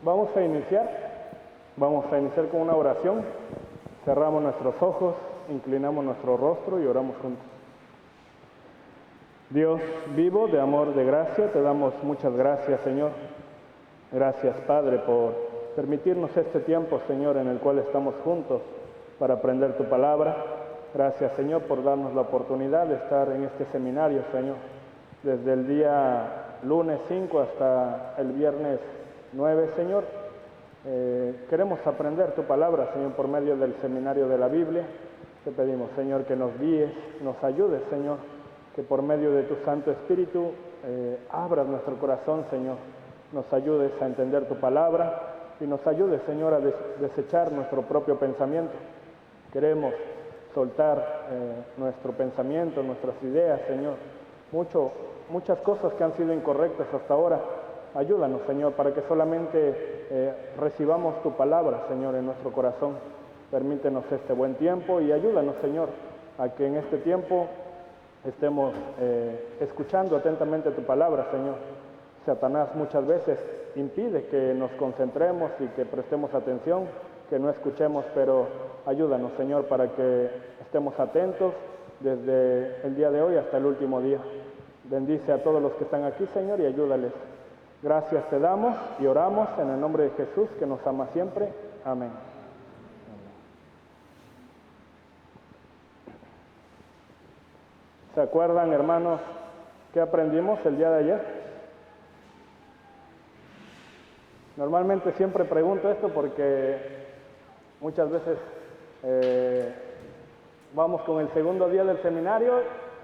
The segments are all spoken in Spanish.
Vamos a iniciar con una oración. Cerramos nuestros ojos, inclinamos nuestro rostro y oramos juntos. Dios vivo, de amor, de gracia, te damos muchas gracias, Señor. Gracias, Padre, por permitirnos este tiempo, Señor, en el cual estamos juntos para aprender tu palabra. Gracias, Señor, por darnos la oportunidad de estar en este seminario, Señor. Desde el día lunes 5 hasta el viernes 9, Señor. Queremos aprender tu palabra, Señor, por medio del seminario de la Biblia. Te pedimos, Señor, que nos guíes, nos ayudes, Señor, que por medio de tu Santo Espíritu abras nuestro corazón, Señor. Nos ayudes a entender tu palabra y nos ayudes, Señor, a desechar nuestro propio pensamiento. Queremos soltar nuestro pensamiento, nuestras ideas, Señor. Muchas cosas que han sido incorrectas hasta ahora. Ayúdanos, Señor, para que solamente recibamos tu palabra, Señor, en nuestro corazón. Permítenos este buen tiempo y ayúdanos, Señor, a que en este tiempo estemos escuchando atentamente tu palabra, Señor. Satanás muchas veces impide que nos concentremos y que prestemos atención, que no escuchemos, pero ayúdanos, Señor, para que estemos atentos desde el día de hoy hasta el último día. Bendice a todos los que están aquí, Señor, y ayúdales. Gracias te damos y oramos en el nombre de Jesús, que nos ama siempre. Amén. ¿Se acuerdan, hermanos, qué aprendimos el día de ayer? Normalmente siempre pregunto esto porque muchas veces vamos con el segundo día del seminario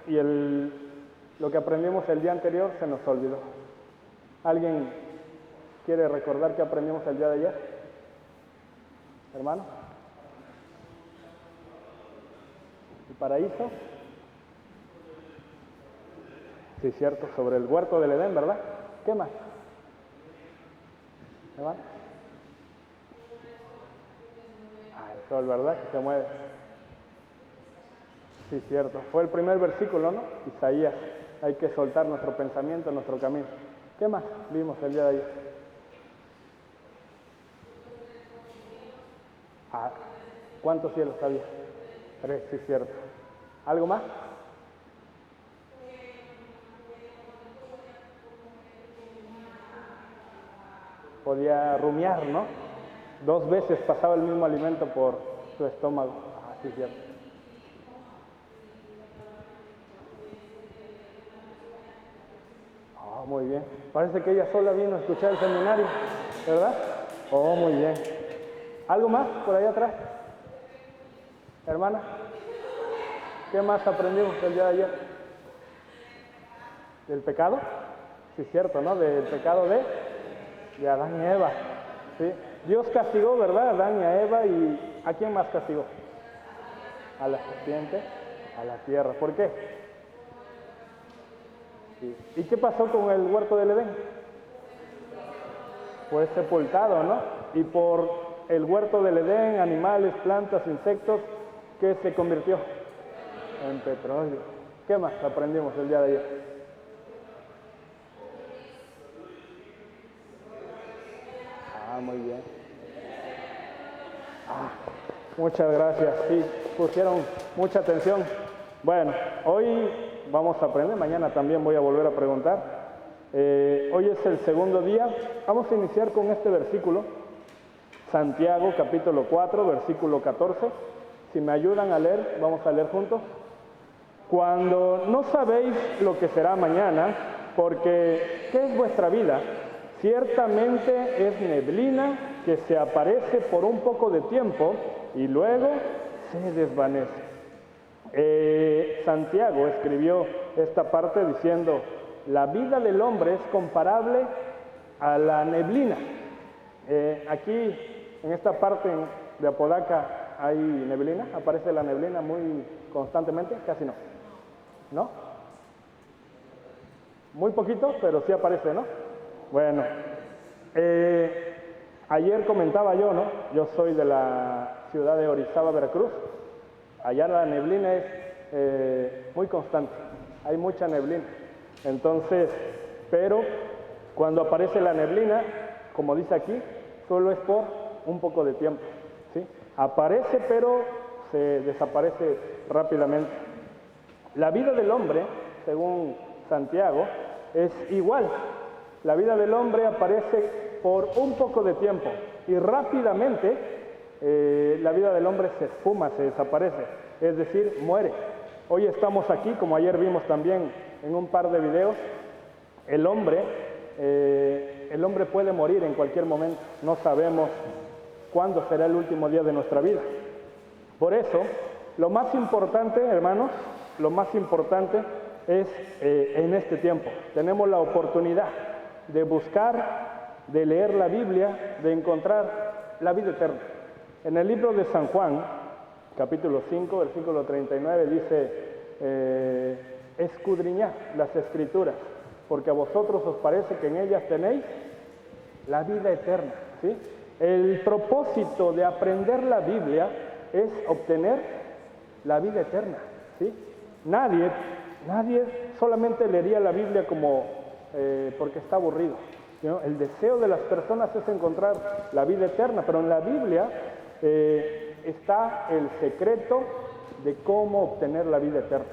y lo que aprendimos el día anterior se nos olvidó. ¿Alguien quiere recordar qué aprendimos el día de ayer? ¿Hermano? ¿El paraíso? Sí, cierto, sobre el huerto del Edén, ¿verdad? ¿Qué más? ¿Hermano? El sol, ¿verdad? Que se mueve. Sí, cierto. Fue el primer versículo, ¿no? Isaías. Hay que soltar nuestro pensamiento, nuestro camino. ¿Qué más vimos el día de ayer? ¿Cuántos cielos había? 3, sí, cierto. ¿Algo más? Podía rumiar, ¿no? 2 veces pasaba el mismo alimento por su estómago. Sí, cierto. Muy bien. Parece que ella sola vino a escuchar el seminario, ¿verdad? Muy bien. ¿Algo más por ahí atrás? Hermana, ¿qué más aprendimos el día de ayer? ¿Del pecado? Sí, cierto, ¿no? Del pecado de Adán y Eva. ¿Sí? Dios castigó, ¿verdad? A Adán y a Eva, ¿y a quién más castigó? A la serpiente, a la tierra. ¿Por qué? ¿Y qué pasó con el huerto del Edén? Fue sepultado, ¿no? Y por el huerto del Edén, animales, plantas, insectos, ¿qué se convirtió? En petróleo. ¿Qué más aprendimos el día de ayer? Muy bien. Muchas gracias. Sí, pusieron mucha atención. Bueno, hoy vamos a aprender, mañana también voy a volver a preguntar. Hoy es el segundo día. Vamos a iniciar con este versículo, Santiago capítulo 4, versículo 14. Si me ayudan a leer, vamos a leer juntos. Cuando no sabéis lo que será mañana, porque ¿qué es vuestra vida? Ciertamente es neblina que se aparece por un poco de tiempo y luego se desvanece. Santiago escribió esta parte diciendo: la vida del hombre es comparable a la neblina. Aquí, en esta parte de Apodaca, ¿hay neblina? ¿Aparece la neblina muy constantemente? Casi no. ¿No? Muy poquito, pero sí aparece, ¿no? Bueno, ayer comentaba yo, ¿no? Yo soy de la ciudad de Orizaba, Veracruz. Allá la neblina es muy constante, hay mucha neblina. Entonces, pero cuando aparece la neblina, como dice aquí, solo es por un poco de tiempo, ¿sí? Aparece, pero se desaparece rápidamente. La vida del hombre, según Santiago, es igual. La vida del hombre aparece por un poco de tiempo y rápidamente la vida del hombre se esfuma, se desaparece, es decir, muere. Hoy estamos aquí, como ayer vimos también en un par de videos, el hombre puede morir en cualquier momento. No sabemos cuándo será el último día de nuestra vida. Por eso, lo más importante, hermanos, lo más importante es en este tiempo. Tenemos la oportunidad de buscar, de leer la Biblia, de encontrar la vida eterna. En el libro de San Juan, capítulo 5, versículo 39, dice, escudriñad las Escrituras, porque a vosotros os parece que en ellas tenéis la vida eterna, ¿sí? El propósito de aprender la Biblia es obtener la vida eterna, ¿sí? Nadie solamente leería la Biblia como porque está aburrido, ¿no? El deseo de las personas es encontrar la vida eterna, pero en la Biblia está el secreto de cómo obtener la vida eterna,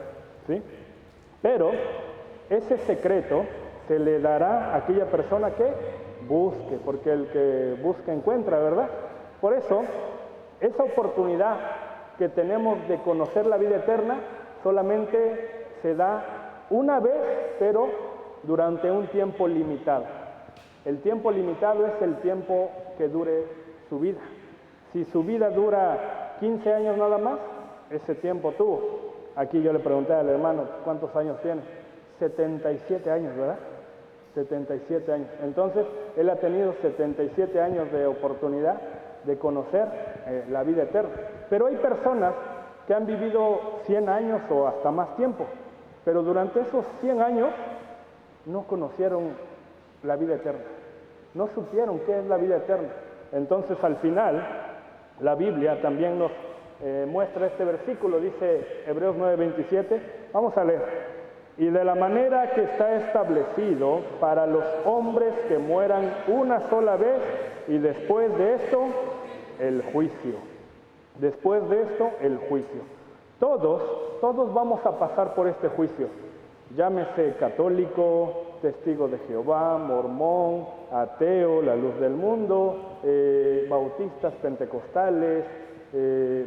¿sí? Pero ese secreto se le dará a aquella persona que busque, porque el que busca encuentra, ¿verdad? Por eso, esa oportunidad que tenemos de conocer la vida eterna solamente se da una vez, pero durante un tiempo limitado. El tiempo limitado es el tiempo que dure su vida. Si su vida dura 15 años nada más, ese tiempo tuvo. Aquí yo le pregunté al hermano, ¿cuántos años tiene? 77 años, ¿verdad? 77 años. Entonces, él ha tenido 77 años de oportunidad de conocer la vida eterna. Pero hay personas que han vivido 100 años o hasta más tiempo, pero durante esos 100 años no conocieron la vida eterna, no supieron qué es la vida eterna. Entonces, al final, la Biblia también nos muestra este versículo, dice Hebreos 9:27, vamos a leer. Y de la manera que está establecido para los hombres que mueran una sola vez, y después de esto, el juicio. Después de esto, el juicio. Todos vamos a pasar por este juicio. Llámese católico, testigo de Jehová, mormón, ateo, la luz del mundo, bautistas, pentecostales,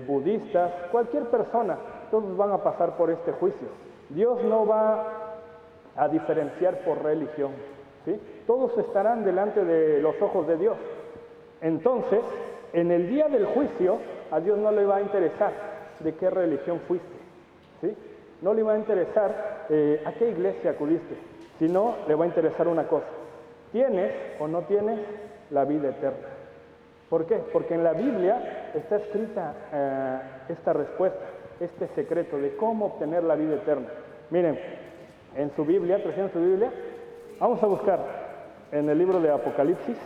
budistas, cualquier persona, todos van a pasar por este juicio. Dios no va a diferenciar por religión, ¿sí? Todos estarán delante de los ojos de Dios. Entonces, en el día del juicio, a Dios no le va a interesar de qué religión fuiste, ¿sí? No le va a interesar a qué iglesia acudiste, sino le va a interesar una cosa: ¿tienes o no tienes la vida eterna? ¿Por qué? Porque en la Biblia está escrita esta respuesta, este secreto de cómo obtener la vida eterna. Miren, en su Biblia, ¿trajeron su Biblia? Vamos a buscar en el libro de Apocalipsis.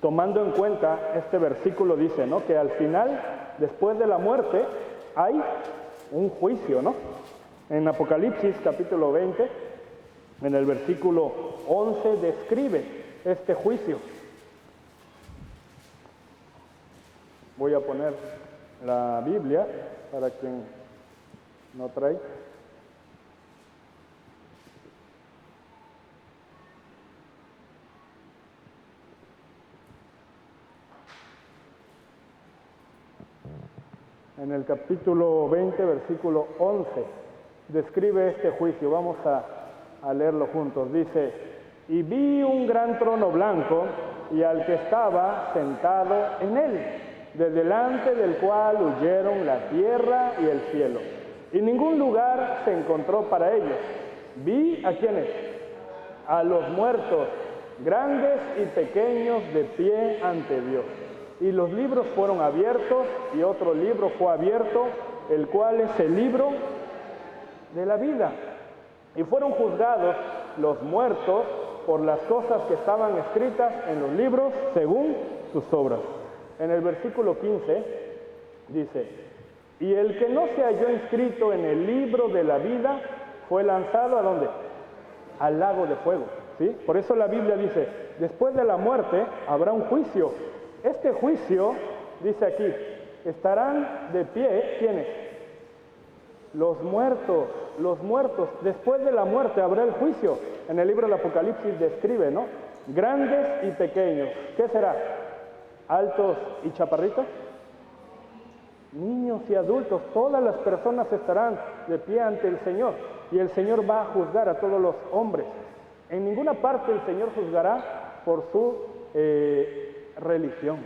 Tomando en cuenta este versículo, dice, ¿no?, que al final, después de la muerte, hay un juicio, ¿no? En Apocalipsis capítulo 20, en el versículo 11, describe este juicio. Voy a poner la Biblia para quien no trae. En el capítulo 20, versículo 11, describe este juicio. Vamos a leerlo juntos. Dice, y vi un gran trono blanco y al que estaba sentado en él, de delante del cual huyeron la tierra y el cielo, y ningún lugar se encontró para ellos. Vi a quienes, a los muertos, grandes y pequeños, de pie ante Dios. Y los libros fueron abiertos, y otro libro fue abierto, el cual es el libro de la vida. Y fueron juzgados los muertos por las cosas que estaban escritas en los libros según sus obras. En el versículo 15 dice, Y el que no se halló inscrito en el libro de la vida fue lanzado ¿a dónde? Al lago de fuego, ¿sí? Por eso la Biblia dice, después de la muerte habrá un juicio. Este juicio, dice aquí, estarán de pie, ¿quiénes? Los muertos, los muertos. Después de la muerte habrá el juicio. En el libro del Apocalipsis describe, ¿no? Grandes y pequeños. ¿Qué será? ¿Altos y chaparritos? Niños y adultos, todas las personas estarán de pie ante el Señor. Y el Señor va a juzgar a todos los hombres. En ninguna parte el Señor juzgará por su religión,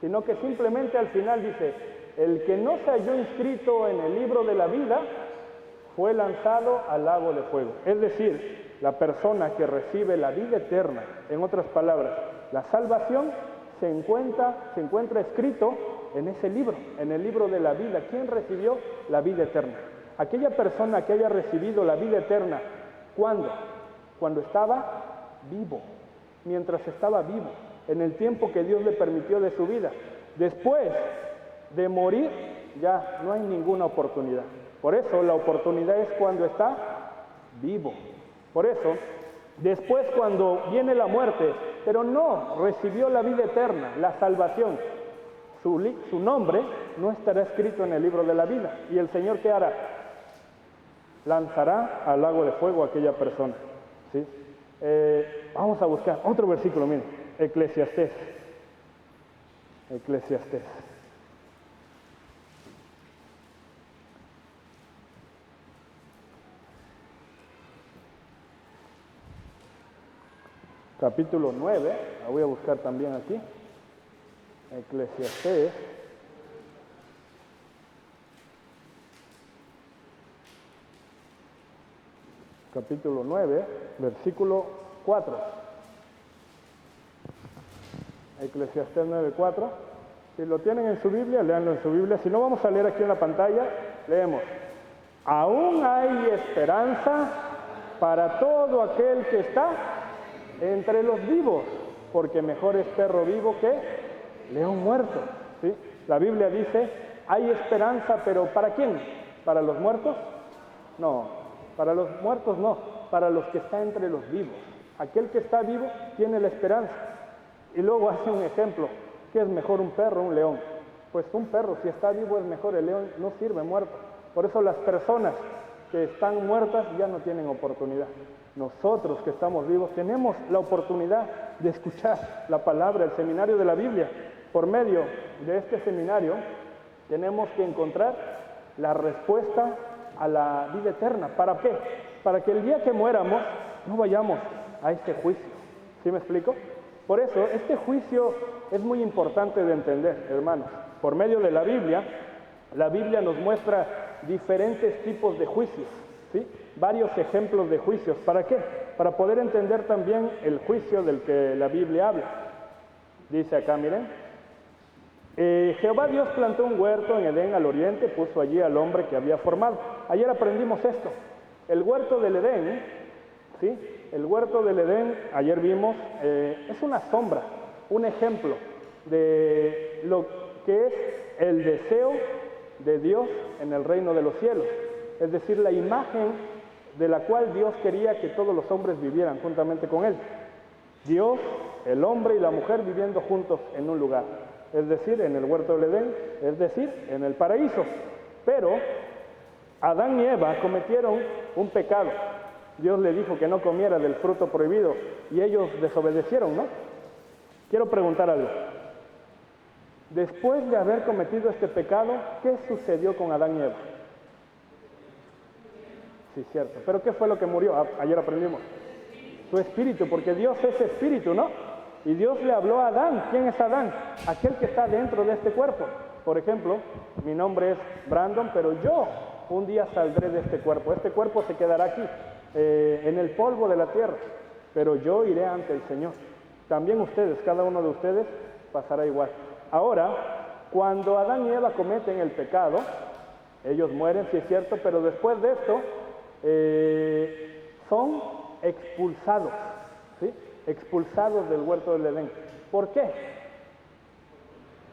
sino que simplemente al final dice, el que no se halló inscrito en el libro de la vida fue lanzado al lago de fuego. Es decir, la persona que recibe la vida eterna, en otras palabras, la salvación se encuentra escrito en ese libro, en el libro de la vida. ¿Quién recibió la vida eterna? Aquella persona que haya recibido la vida eterna, ¿cuándo? Cuando estaba vivo, mientras estaba vivo, en el tiempo que Dios le permitió de su vida. Después de morir, ya no hay ninguna oportunidad. Por eso la oportunidad es cuando está vivo. Por eso, después cuando viene la muerte, pero no recibió la vida eterna, la salvación, su nombre no estará escrito en el libro de la vida. ¿Y el Señor qué hará? Lanzará al lago de fuego a aquella persona, ¿sí? Vamos a buscar otro versículo, miren, Eclesiastés. Capítulo 9, la voy a buscar también aquí. Eclesiastés. Capítulo 9, versículo 4. Eclesiastés 9, 4. Si lo tienen en su Biblia, léanlo en su Biblia. Si no, vamos a leer aquí en la pantalla. Leemos. Aún hay esperanza para todo aquel que está entre los vivos, porque mejor es perro vivo que león muerto, ¿sí? La Biblia dice, hay esperanza, pero ¿para quién? ¿Para los muertos? No, para los muertos no, para los que están entre los vivos. Aquel que está vivo tiene la esperanza. Y luego hace un ejemplo, ¿qué es mejor, un perro o un león? Pues un perro, si está vivo es mejor, el león no sirve muerto. Por eso las personas que están muertas ya no tienen oportunidad. Nosotros que estamos vivos tenemos la oportunidad de escuchar la palabra, el seminario de la Biblia. Por medio de este seminario tenemos que encontrar la respuesta a la vida eterna. ¿Para qué? Para que el día que muéramos no vayamos a este juicio. ¿Sí me explico? Por eso este juicio es muy importante de entender, hermanos. Por medio de la Biblia nos muestra diferentes tipos de juicios, ¿sí? Varios ejemplos de juicios. ¿Para qué? Para poder entender también el juicio del que la Biblia habla. Dice acá, miren, Jehová Dios plantó un huerto en Edén al oriente, puso allí al hombre que había formado. Ayer aprendimos esto. El huerto del Edén, ¿sí? El huerto del Edén, ayer vimos, es una sombra, un ejemplo de lo que es el deseo de Dios en el reino de los cielos. Es decir, la imagen de la cual Dios quería que todos los hombres vivieran juntamente con Él. Dios, el hombre y la mujer viviendo juntos en un lugar. Es decir, en el huerto del Edén, es decir, en el paraíso. Pero Adán y Eva cometieron un pecado. Dios le dijo que no comiera del fruto prohibido y ellos desobedecieron, ¿no? Quiero preguntar algo. Después de haber cometido este pecado, ¿qué sucedió con Adán y Eva? Sí, cierto. ¿Pero qué fue lo que murió? Ayer aprendimos. Su espíritu, porque Dios es espíritu, ¿no? Y Dios le habló a Adán. ¿Quién es Adán? Aquel que está dentro de este cuerpo. Por ejemplo, mi nombre es Brandon, pero yo un día saldré de este cuerpo. Este cuerpo se quedará aquí, en el polvo de la tierra, pero yo iré ante el Señor. También ustedes, cada uno de ustedes, pasará igual. Ahora, cuando Adán y Eva cometen el pecado, ellos mueren, sí es cierto, pero después de esto, son expulsados, ¿sí? Expulsados del huerto del Edén. ¿Por qué?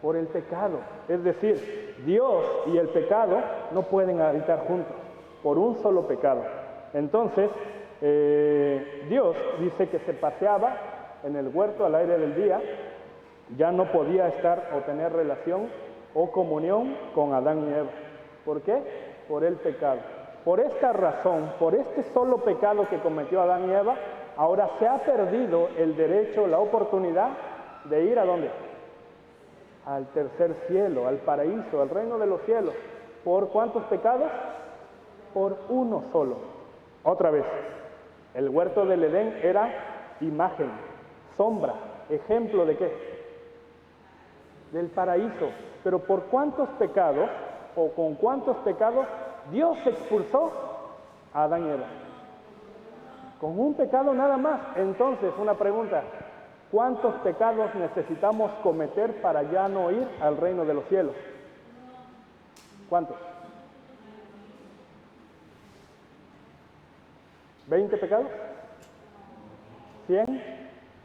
Por el pecado. Es decir, Dios y el pecado no pueden habitar juntos por un solo pecado. Entonces, Dios dice que se paseaba en el huerto al aire del día, ya no podía estar o tener relación o comunión con Adán y Eva. ¿Por qué? Por el pecado. Por esta razón, por este solo pecado que cometió Adán y Eva, ahora se ha perdido el derecho, la oportunidad de ir ¿a dónde? Al tercer cielo, al paraíso, al reino de los cielos. ¿Por cuántos pecados? Por uno solo. Otra vez, el huerto del Edén era imagen, sombra, ejemplo de qué? Del paraíso. Pero ¿por cuántos pecados o con cuántos pecados Dios expulsó a Adán y Eva? Con un pecado nada más. Entonces, una pregunta: ¿cuántos pecados necesitamos cometer para ya no ir al reino de los cielos? ¿Cuántos? ¿20 pecados? ¿100?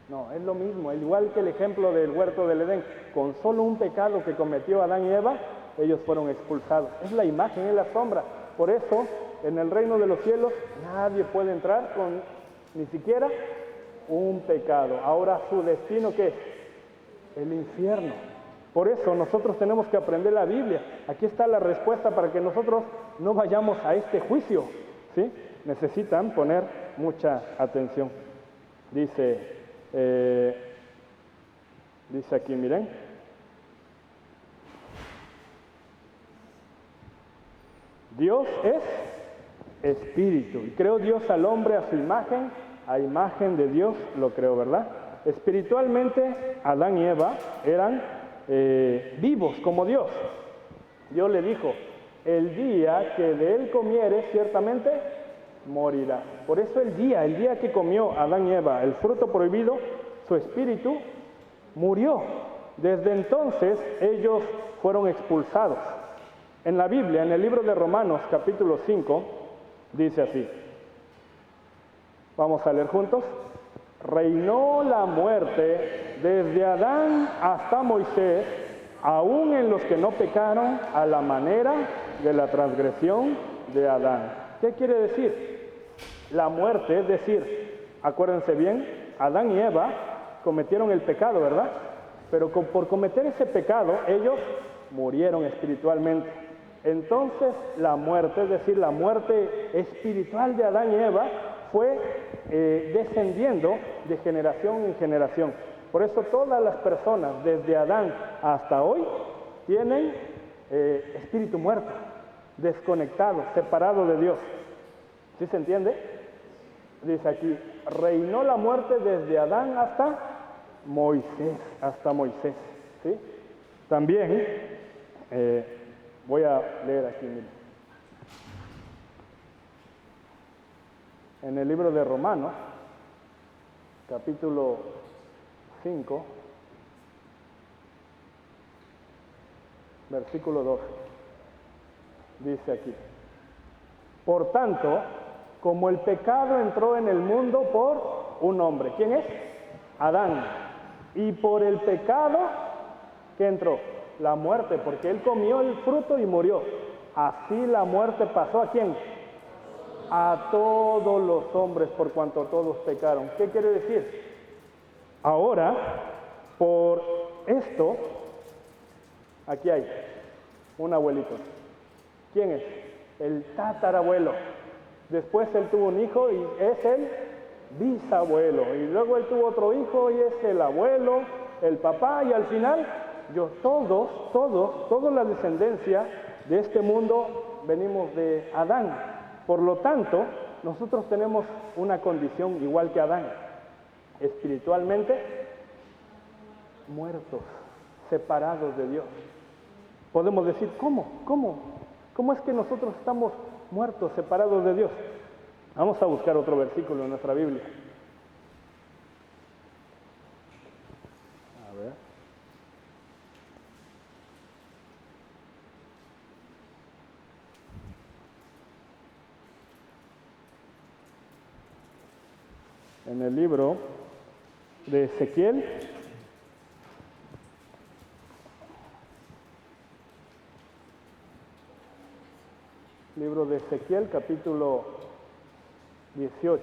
No, es lo mismo, igual que el ejemplo del huerto del Edén. Con solo un pecado que cometió Adán y Eva, ellos fueron expulsados. Es la imagen, es la sombra. Por eso, en el reino de los cielos, nadie puede entrar con ni siquiera un pecado. Ahora, ¿su destino qué es? El infierno. Por eso nosotros tenemos que aprender la Biblia. Aquí está la respuesta para que nosotros no vayamos a este juicio, ¿sí? Necesitan poner mucha atención. Dice aquí, miren. Dios es espíritu, y creó Dios al hombre a su imagen, a imagen de Dios lo creó, ¿verdad? Espiritualmente, Adán y Eva eran vivos como Dios. Dios le dijo: el día que de él comieres, ciertamente morirá. Por eso el día que comió Adán y Eva el fruto prohibido, su espíritu murió. Desde entonces ellos fueron expulsados. En la Biblia, en el libro de Romanos, capítulo 5, dice así. Vamos a leer juntos. Reinó la muerte desde Adán hasta Moisés, aun en los que no pecaron a la manera de la transgresión de Adán. ¿Qué quiere decir? La muerte, es decir, acuérdense bien, Adán y Eva cometieron el pecado, ¿verdad? Pero por cometer ese pecado, ellos murieron espiritualmente. Entonces, la muerte, es decir, la muerte espiritual de Adán y Eva, fue descendiendo de generación en generación. Por eso todas las personas, desde Adán hasta hoy, tienen espíritu muerto, desconectado, separado de Dios. ¿Sí se entiende? Dice aquí, reinó la muerte desde Adán hasta Moisés, ¿sí? También, voy a leer aquí, miren. En el libro de Romanos, capítulo 5, versículo 12, dice aquí: por tanto, como el pecado entró en el mundo por un hombre. ¿Quién es? Adán. Y por el pecado, ¿qué entró? La muerte, porque él comió el fruto y murió. Así la muerte pasó, ¿a quién? A todos los hombres, por cuanto todos pecaron. ¿Qué quiere decir? Ahora, por esto, aquí hay un abuelito. ¿Quién es? El tatarabuelo. Después él tuvo un hijo y es el bisabuelo. Y luego él tuvo otro hijo y es el abuelo, el papá, y al final, toda la descendencia de este mundo venimos de Adán. Por lo tanto, nosotros tenemos una condición igual que Adán, espiritualmente muertos, separados de Dios. Podemos decir, ¿cómo es que nosotros estamos muertos, separados de Dios? Vamos a buscar otro versículo en nuestra Biblia. A ver. En el libro de Ezequiel, Libro de Ezequiel, capítulo 18.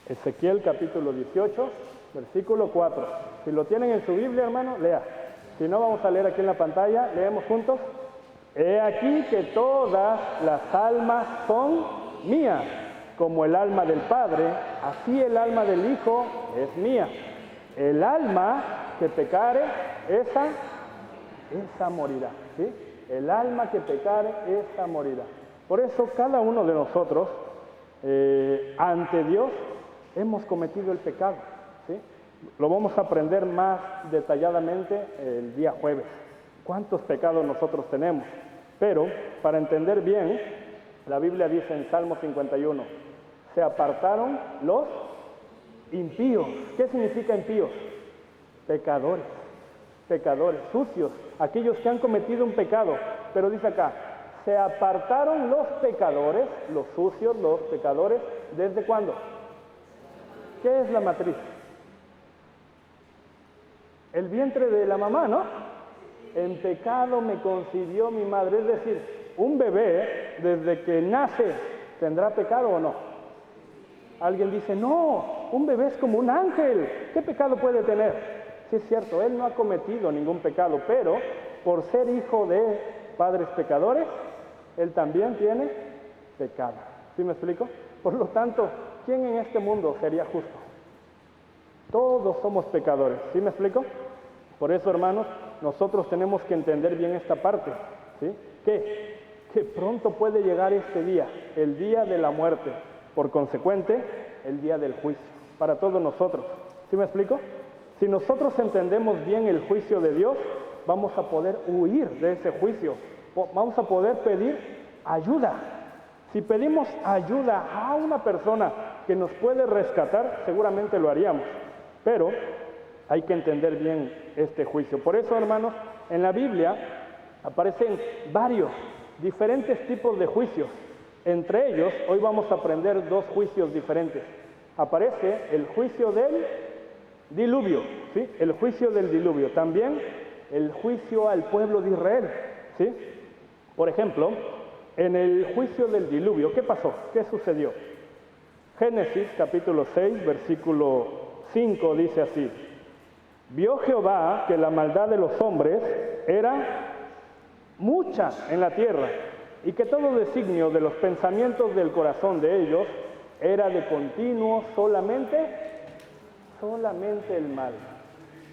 Ezequiel capítulo 18, versículo 4. Si lo tienen en su Biblia, hermano, lea. Si no, vamos a leer aquí en la pantalla. Leemos juntos. He aquí que todas las almas son mías, como el alma del Padre, así el alma del Hijo es mía. El alma que pecare, esa morirá. ¿Sí? El alma que pecare, esa morirá. Por eso cada uno de nosotros, ante Dios, hemos cometido el pecado, ¿sí? Lo vamos a aprender más detalladamente el día jueves. ¿Cuántos pecados nosotros tenemos? Pero, para entender bien, la Biblia dice en Salmo 51, se apartaron los impíos. ¿Qué significa impíos? Pecadores, pecadores, sucios, aquellos que han cometido un pecado. Pero dice acá, se apartaron los pecadores, los sucios, los pecadores, ¿desde cuándo? ¿Qué es la matriz? El vientre de la mamá, ¿no? En pecado me concibió mi madre. Es decir, un bebé, desde que nace, ¿tendrá pecado o no? Alguien dice, no, un bebé es como un ángel. ¿Qué pecado puede tener? Sí, es cierto, él no ha cometido ningún pecado, pero por ser hijo de padres pecadores, él también tiene pecado. ¿Sí me explico? Por lo tanto, ¿quién en este mundo sería justo? Todos somos pecadores, ¿sí me explico? Por eso, hermanos, nosotros tenemos que entender bien esta parte, ¿sí? Que pronto puede llegar este día, el día de la muerte, por consecuente, el día del juicio, para todos nosotros, ¿sí me explico? Si nosotros entendemos bien el juicio de Dios, vamos a poder huir de ese juicio, vamos a poder pedir ayuda. Si pedimos ayuda a una persona que nos puede rescatar, seguramente lo haríamos. Pero hay que entender bien este juicio. Por eso, hermanos, en la Biblia aparecen varios, diferentes tipos de juicios. Entre ellos, hoy vamos a aprender dos juicios diferentes. Aparece el juicio del diluvio, ¿sí? El juicio del diluvio. También el juicio al pueblo de Israel, ¿sí? Por ejemplo, en el juicio del diluvio, ¿qué pasó? ¿Qué sucedió? Génesis capítulo 6, versículo 5 dice así: vio Jehová que la maldad de los hombres era mucha en la tierra, y que todo designio de los pensamientos del corazón de ellos era de continuo solamente el mal.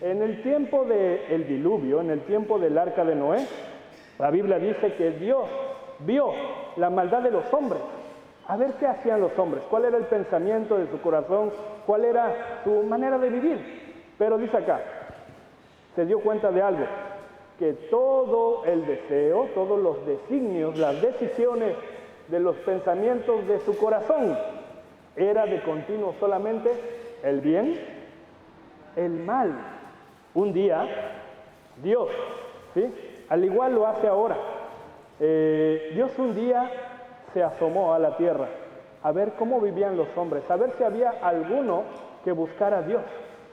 En el tiempo del diluvio, en el tiempo del arca de Noé, la Biblia dice que Dios vio la maldad de los hombres. A ver qué hacían los hombres, cuál era el pensamiento de su corazón, cuál era su manera de vivir. Pero dice acá, se dio cuenta de algo, que todo el deseo, todos los designios, las decisiones de los pensamientos de su corazón era de continuo solamente el bien, el mal. Un día, Dios, ¿sí? Al igual lo hace ahora, Dios un día se asomó a la tierra a ver cómo vivían los hombres, a ver si había alguno que buscara a Dios,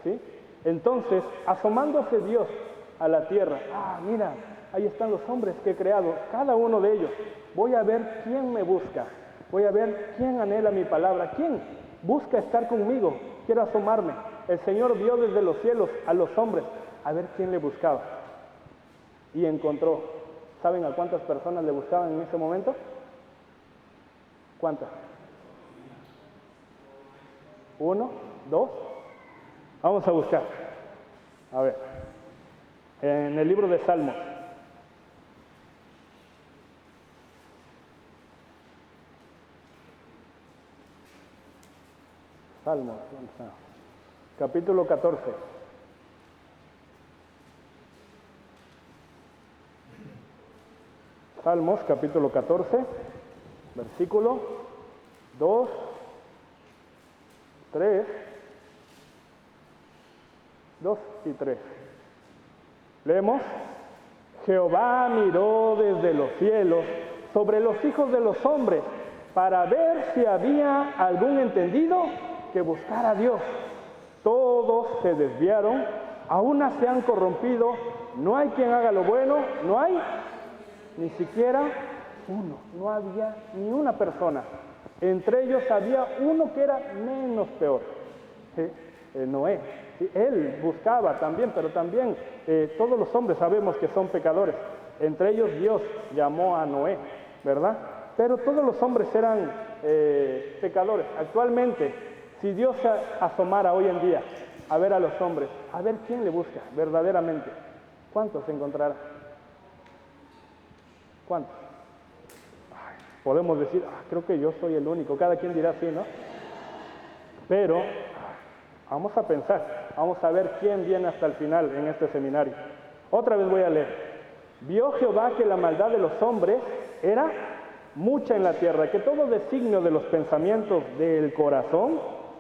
¿sí? Entonces, asomándose Dios a la tierra, mira, ahí están los hombres que he creado, cada uno de ellos. Voy a ver quién me busca, voy a ver quién anhela mi palabra, quién busca estar conmigo, quiero asomarme. El Señor vio desde los cielos a los hombres, a ver quién le buscaba. Y encontró, ¿saben a cuántas personas le buscaban en ese momento? ¿Cuántas? 1, 2. Vamos a buscar. A ver. En el libro de Salmos. Salmos, capítulo 14. Salmos, capítulo 14, versículo 2, 3, 2 y 3. Leemos: Jehová miró desde los cielos sobre los hijos de los hombres para ver si había algún entendido que buscara a Dios. Todos se desviaron, a una se han corrompido, no hay quien haga lo bueno, no hay ni siquiera uno, no había ni una persona. Entre ellos había uno que era menos peor, ¿sí? Noé. ¿Sí? Él buscaba también, pero también todos los hombres sabemos que son pecadores. Entre ellos Dios llamó a Noé, ¿verdad? Pero todos los hombres eran pecadores. Actualmente, si Dios se asomara hoy en día a ver a los hombres, a ver quién le busca verdaderamente, ¿cuántos se encontrará? ¿Cuántos? Podemos decir, creo que yo soy el único, cada quien dirá sí, ¿no? Pero vamos a pensar, vamos a ver quién viene hasta el final en este seminario. Otra vez voy a leer. Vio Jehová que la maldad de los hombres era mucha en la tierra, que todo designio de los pensamientos del corazón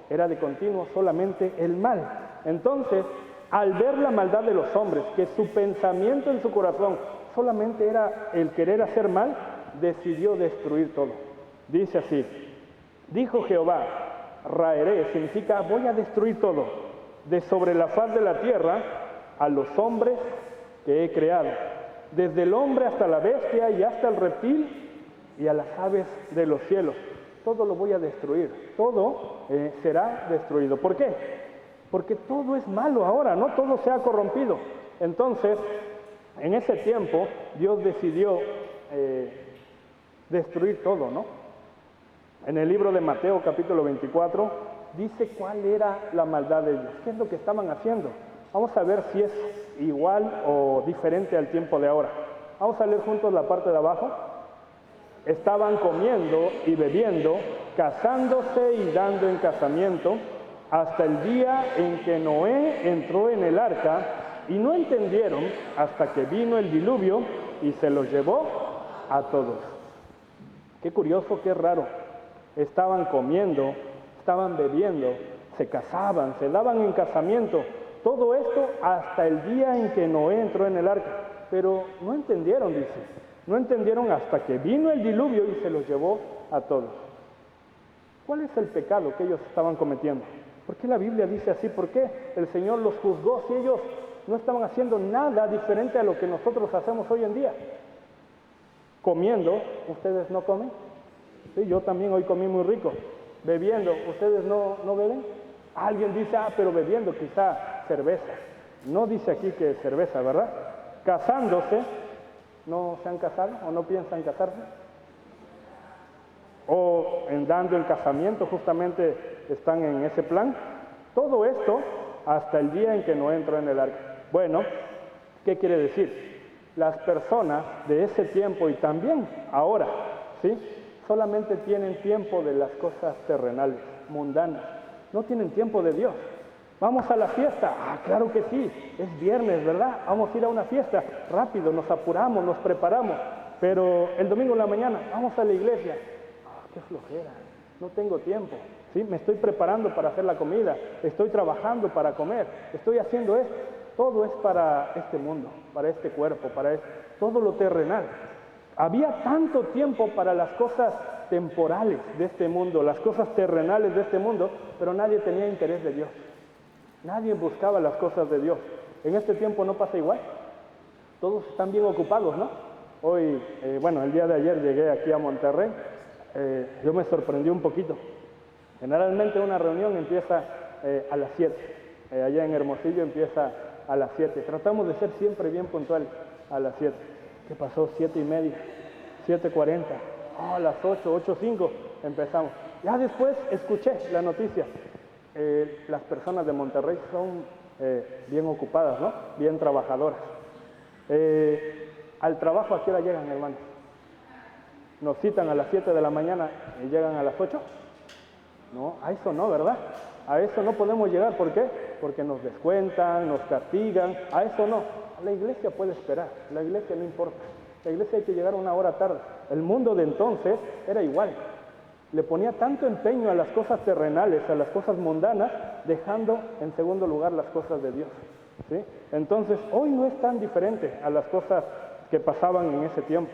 era de continuo solamente el mal. Entonces, al ver la maldad de los hombres, que su pensamiento en su corazón solamente era el querer hacer mal, decidió destruir todo. Dice así, dijo Jehová, raeré, significa voy a destruir todo, de sobre la faz de la tierra a los hombres que he creado, desde el hombre hasta la bestia y hasta el reptil y a las aves de los cielos. Todo lo voy a destruir, todo será destruido. ¿Por qué? Porque todo es malo ahora, ¿no? Todo se ha corrompido. Entonces, en ese tiempo, Dios decidió destruir todo, ¿no? En el libro de Mateo, capítulo 24, dice cuál era la maldad de ellos, qué es lo que estaban haciendo. Vamos a ver si es igual o diferente al tiempo de ahora. Vamos a leer juntos la parte de abajo. Estaban comiendo y bebiendo, casándose y dando en casamiento, hasta el día en que Noé entró en el arca, y no entendieron hasta que vino el diluvio y se los llevó a todos. Qué curioso, qué raro. Estaban comiendo, estaban bebiendo, se casaban, se daban en casamiento. Todo esto hasta el día en que Noé entró en el arca. Pero no entendieron, dice. No entendieron hasta que vino el diluvio y se los llevó a todos. ¿Cuál es el pecado que ellos estaban cometiendo? ¿Por qué la Biblia dice así? ¿Por qué el Señor los juzgó si ellos no estaban haciendo nada diferente a lo que nosotros hacemos hoy en día? Comiendo, ¿ustedes no comen? Sí, yo también hoy comí muy rico. Bebiendo, ¿ustedes no beben? Alguien dice, pero bebiendo quizá cerveza. No dice aquí que es cerveza, ¿verdad? Casándose, ¿no se han casado o no piensan casarse? O dando en casamiento, justamente están en ese plan. Todo esto hasta el día en que no entró en el arca. Bueno, ¿qué quiere decir? Las personas de ese tiempo y también ahora, ¿sí? Solamente tienen tiempo de las cosas terrenales, mundanas. No tienen tiempo de Dios. Vamos a la fiesta. Claro que sí, es viernes, ¿verdad? Vamos a ir a una fiesta. Rápido, nos apuramos, nos preparamos. Pero el domingo en la mañana, vamos a la iglesia. Qué flojera, no tengo tiempo. ¿Sí? Me estoy preparando para hacer la comida, estoy trabajando para comer, estoy haciendo esto. Todo es para este mundo, para este cuerpo, para todo lo terrenal. Había tanto tiempo para las cosas temporales de este mundo, las cosas terrenales de este mundo, pero nadie tenía interés de Dios. Nadie buscaba las cosas de Dios. En este tiempo no pasa igual. Todos están bien ocupados, ¿no? Hoy, el día de ayer llegué aquí a Monterrey. Yo me sorprendí un poquito. Generalmente una reunión empieza a las 7. Allá en Hermosillo empieza a las 7. Tratamos de ser siempre bien puntuales a las 7. ¿Qué pasó? 7:30, 7:40. A las 8, 8:05 empezamos. Ya después escuché la noticia. Las personas de Monterrey son bien ocupadas, ¿no? Bien trabajadoras. Al trabajo, ¿a qué hora llegan, hermanos? Nos citan a las 7 de la mañana y llegan a las 8. No, a eso no, ¿verdad? A eso no podemos llegar. ¿Por qué? Porque nos descuentan, nos castigan. A eso no. La iglesia puede esperar. La iglesia no importa. La iglesia hay que llegar una hora tarde. El mundo de entonces era igual. Le ponía tanto empeño a las cosas terrenales, a las cosas mundanas, dejando en segundo lugar las cosas de Dios. ¿Sí? Entonces, hoy no es tan diferente a las cosas que pasaban en ese tiempo.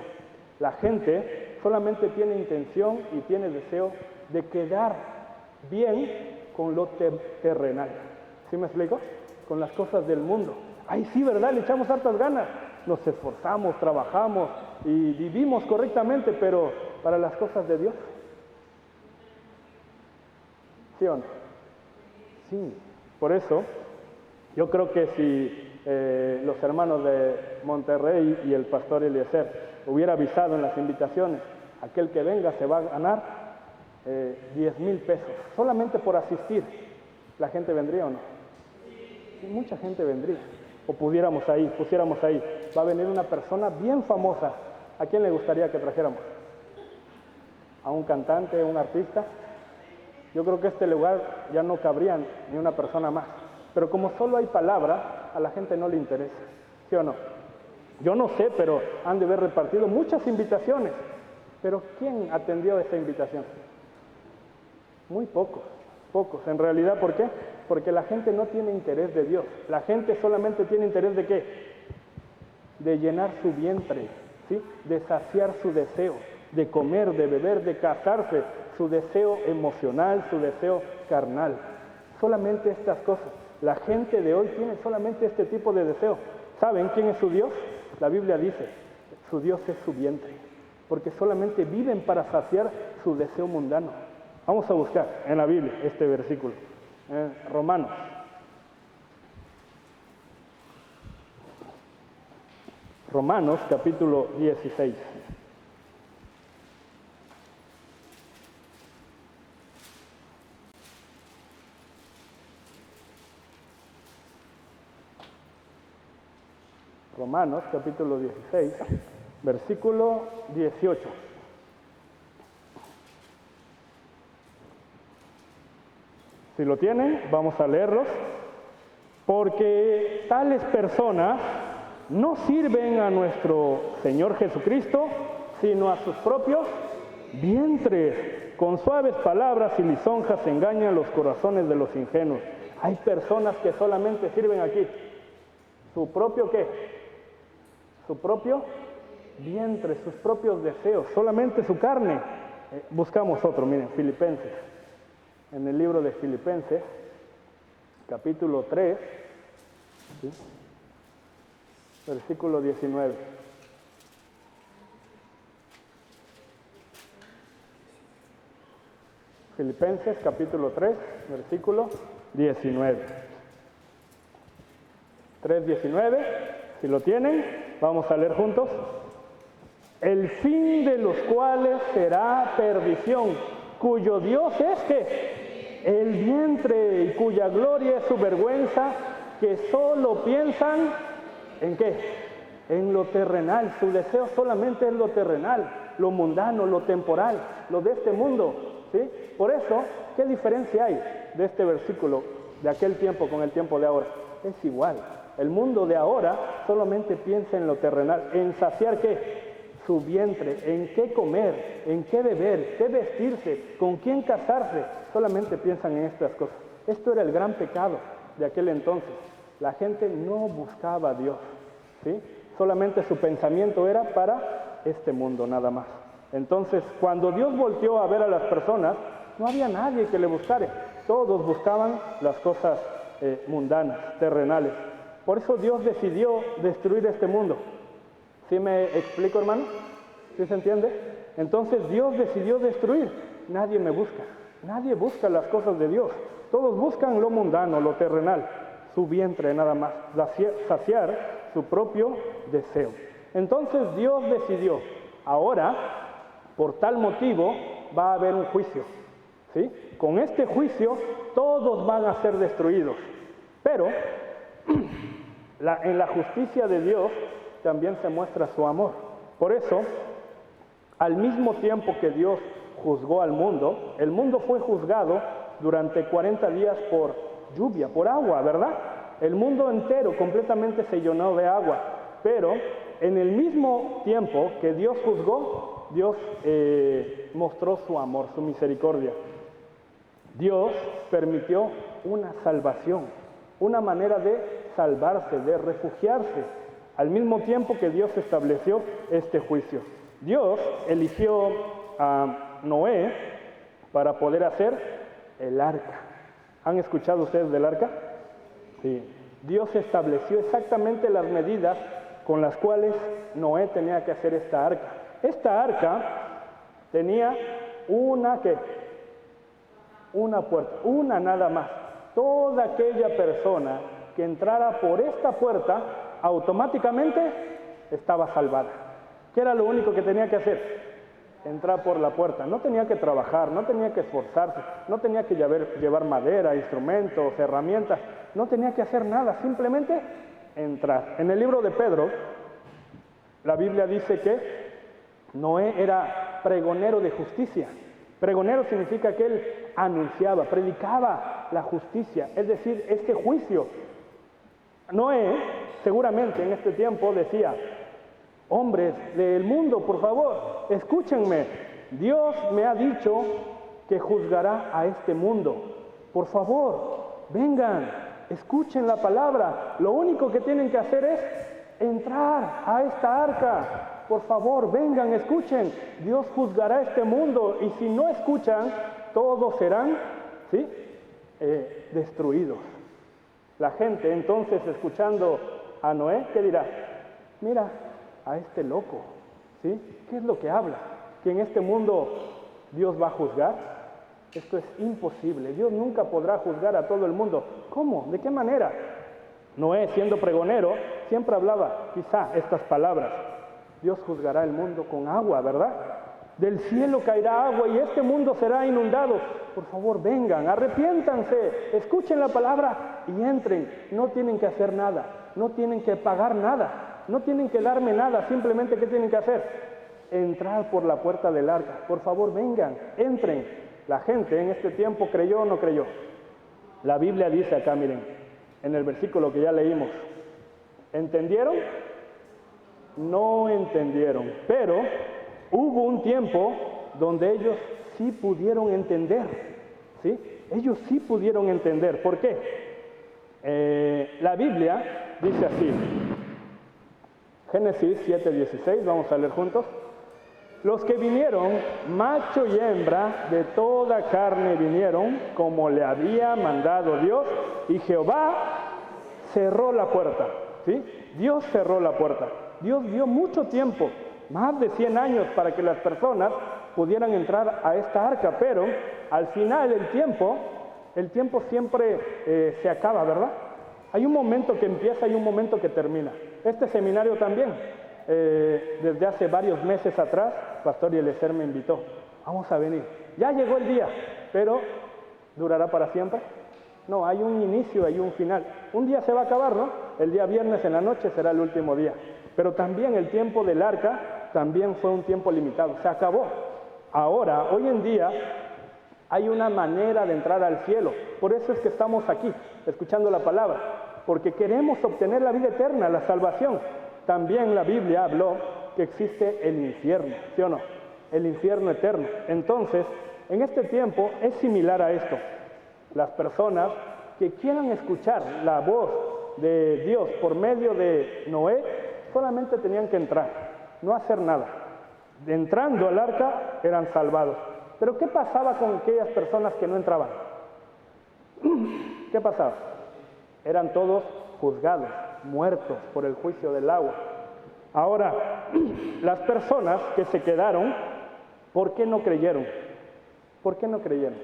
La gente solamente tiene intención y tiene deseo de quedar bien con lo terrenal. ¿Sí me explico? Con las cosas del mundo. Ay, sí, ¿verdad? Le echamos hartas ganas. Nos esforzamos, trabajamos y vivimos correctamente, pero para las cosas de Dios. ¿Sí o no? Sí. Por eso, yo creo que si los hermanos de Monterrey y el pastor Eliezer hubiera avisado en las invitaciones, aquel que venga se va a ganar 10,000 pesos, solamente por asistir, ¿la gente vendría o no? Sí, mucha gente vendría. O pusiéramos ahí, va a venir una persona bien famosa. ¿A quién le gustaría que trajéramos? ¿A un cantante, a un artista? Yo creo que este lugar ya no cabría ni una persona más. Pero como solo hay palabra, a la gente no le interesa. ¿Sí o no? Yo no sé, pero han de haber repartido muchas invitaciones. Pero ¿quién atendió esa invitación? Muy pocos. En realidad, ¿por qué? Porque la gente no tiene interés de Dios. La gente solamente tiene interés ¿de qué? De llenar su vientre, ¿sí? De saciar su deseo, de comer, de beber, de casarse, su deseo emocional, su deseo carnal. Solamente estas cosas. La gente de hoy tiene solamente este tipo de deseo. ¿Saben quién es su Dios? La Biblia dice, su Dios es su vientre, porque solamente viven para saciar su deseo mundano. Vamos a buscar en la Biblia este versículo. Romanos. Romanos capítulo 16. Romanos capítulo 16, versículo 18. Si lo tienen, vamos a leerlos. Porque tales personas no sirven a nuestro Señor Jesucristo, sino a sus propios vientres. Con suaves palabras y lisonjas engañan los corazones de los ingenuos. Hay personas que solamente sirven aquí. ¿Su propio qué? Su propio vientre, sus propios deseos, solamente su carne. Buscamos otro, miren, Filipenses. En el libro de Filipenses, capítulo 3, ¿sí? Versículo 19. Filipenses, capítulo 3, versículo 19. 3:19, si lo tienen, vamos a leer juntos. El fin de los cuales será perdición, cuyo Dios es que el vientre y cuya gloria es su vergüenza, que solo piensan ¿en qué? En lo terrenal. Su deseo solamente es lo terrenal, lo mundano, lo temporal, lo de este mundo, ¿sí? Por eso, ¿qué diferencia hay de este versículo de aquel tiempo con el tiempo de ahora? Es igual. El mundo de ahora solamente piensa en lo terrenal, en saciar ¿qué? Su vientre, en qué comer, en qué beber, qué vestirse, con quién casarse. Solamente piensan en estas cosas. Esto era el gran pecado de aquel entonces. La gente no buscaba a Dios, ¿sí? Solamente su pensamiento era para este mundo nada más. Entonces, cuando Dios volteó a ver a las personas, no había nadie que le buscara. Todos buscaban las cosas mundanas, terrenales. Por eso Dios decidió destruir este mundo. ¿Sí me explico, hermano? ¿Sí se entiende? Entonces Dios decidió destruir. Nadie me busca. Nadie busca las cosas de Dios. Todos buscan lo mundano, lo terrenal. Su vientre nada más. Saciar su propio deseo. Entonces Dios decidió. Ahora, por tal motivo, va a haber un juicio. ¿Sí? Con este juicio, todos van a ser destruidos. Pero, en la justicia de Dios, también se muestra su amor. Por eso, al mismo tiempo que Dios juzgó al mundo, el mundo fue juzgado durante 40 días por lluvia, por agua, ¿verdad? El mundo entero completamente se llenó de agua, pero en el mismo tiempo que Dios juzgó, Dios mostró su amor, su misericordia. Dios permitió una salvación, una manera de salvarse, de refugiarse, al mismo tiempo que Dios estableció este juicio. Dios eligió a Noé para poder hacer el arca. ¿Han escuchado ustedes del arca? Sí. Dios estableció exactamente las medidas con las cuales Noé tenía que hacer esta arca. Esta arca tenía una puerta, una nada más. Toda aquella persona que entrara por esta puerta automáticamente estaba salvada. ¿Qué era lo único que tenía que hacer? Entrar por la puerta. No tenía que trabajar, no tenía que esforzarse, no tenía que llevar madera, instrumentos, herramientas, no tenía que hacer nada, simplemente entrar. En el libro de Pedro, la Biblia dice que Noé era pregonero de justicia. Pregonero significa que él anunciaba, predicaba la justicia, es decir, este juicio. Noé seguramente en este tiempo decía: hombres del mundo, por favor, escúchenme. Dios me ha dicho que juzgará a este mundo. Por favor, vengan, escuchen la palabra. Lo único que tienen que hacer es entrar a esta arca. Por favor, vengan, escuchen. Dios juzgará a este mundo y si no escuchan, todos serán, ¿sí?, destruidos. La gente entonces, escuchando a Noé, ¿qué dirá? Mira a este loco, ¿sí? ¿Qué es lo que habla? ¿Que en este mundo Dios va a juzgar? Esto es imposible. Dios nunca podrá juzgar a todo el mundo. ¿Cómo? ¿De qué manera? Noé, siendo pregonero, siempre hablaba quizá estas palabras: Dios juzgará el mundo con agua, ¿verdad? Del cielo caerá agua y este mundo será inundado. Por favor, vengan, arrepiéntanse, escuchen la palabra y entren. No tienen que hacer nada, no tienen que pagar nada, no tienen que darme nada. Simplemente, ¿qué tienen que hacer? Entrar por la puerta del arca. Por favor, vengan, entren. La gente en este tiempo creyó o no creyó. La Biblia dice acá, miren, en el versículo que ya leímos: ¿entendieron? No entendieron, pero hubo un tiempo donde ellos sí pudieron entender, ¿sí? Ellos sí pudieron entender. ¿Por qué? La Biblia dice así, Génesis 7:16, vamos a leer juntos. Los que vinieron, macho y hembra, de toda carne vinieron, como le había mandado Dios, y Jehová cerró la puerta, ¿sí? Dios cerró la puerta. Dios dio mucho tiempo, más de 100 años, para que las personas pudieran entrar a esta arca, pero al final el tiempo siempre se acaba, ¿verdad? Hay un momento que empieza y un momento que termina. Este seminario también, desde hace varios meses atrás, Pastor Eliezer me invitó: vamos a venir. Ya llegó el día, pero ¿durará para siempre? No, hay un inicio, hay un final. Un día se va a acabar, ¿no? El día viernes en la noche será el último día. Pero también el tiempo del arca también fue un tiempo limitado, se acabó. Ahora, hoy en día, hay una manera de entrar al cielo. Por eso es que estamos aquí, escuchando la palabra, porque queremos obtener la vida eterna, la salvación. También la Biblia habló que existe el infierno, ¿sí o no? El infierno eterno. Entonces, en este tiempo es similar a esto. Las personas que quieran escuchar la voz de Dios por medio de Noé, solamente tenían que entrar, no hacer nada. Entrando al arca eran salvados. Pero ¿qué pasaba con aquellas personas que no entraban? ¿Qué pasaba? Eran todos juzgados, muertos por el juicio del agua. Ahora, las personas que se quedaron, ¿por qué no creyeron? ¿Por qué no creyeron?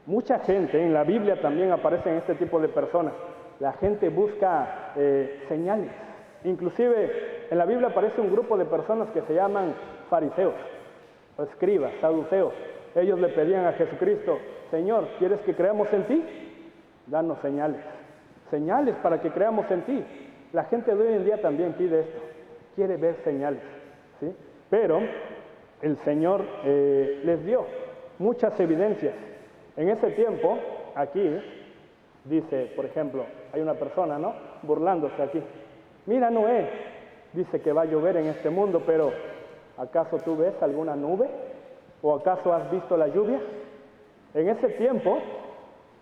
Mucha gente, en la Biblia también aparecen este tipo de personas. La gente busca señales. Inclusive en la Biblia aparece un grupo de personas que se llaman fariseos, o escribas, saduceos. Ellos le pedían a Jesucristo: Señor, ¿quieres que creamos en ti? Danos señales. Señales para que creamos en ti. La gente de hoy en día también pide esto. Quiere ver señales, ¿sí? Pero el Señor les dio muchas evidencias. En ese tiempo, aquí, dice, por ejemplo, hay una persona, ¿no?, burlándose aquí. Mira, Noé, dice que va a llover en este mundo, pero ¿acaso tú ves alguna nube? ¿O acaso has visto la lluvia? En ese tiempo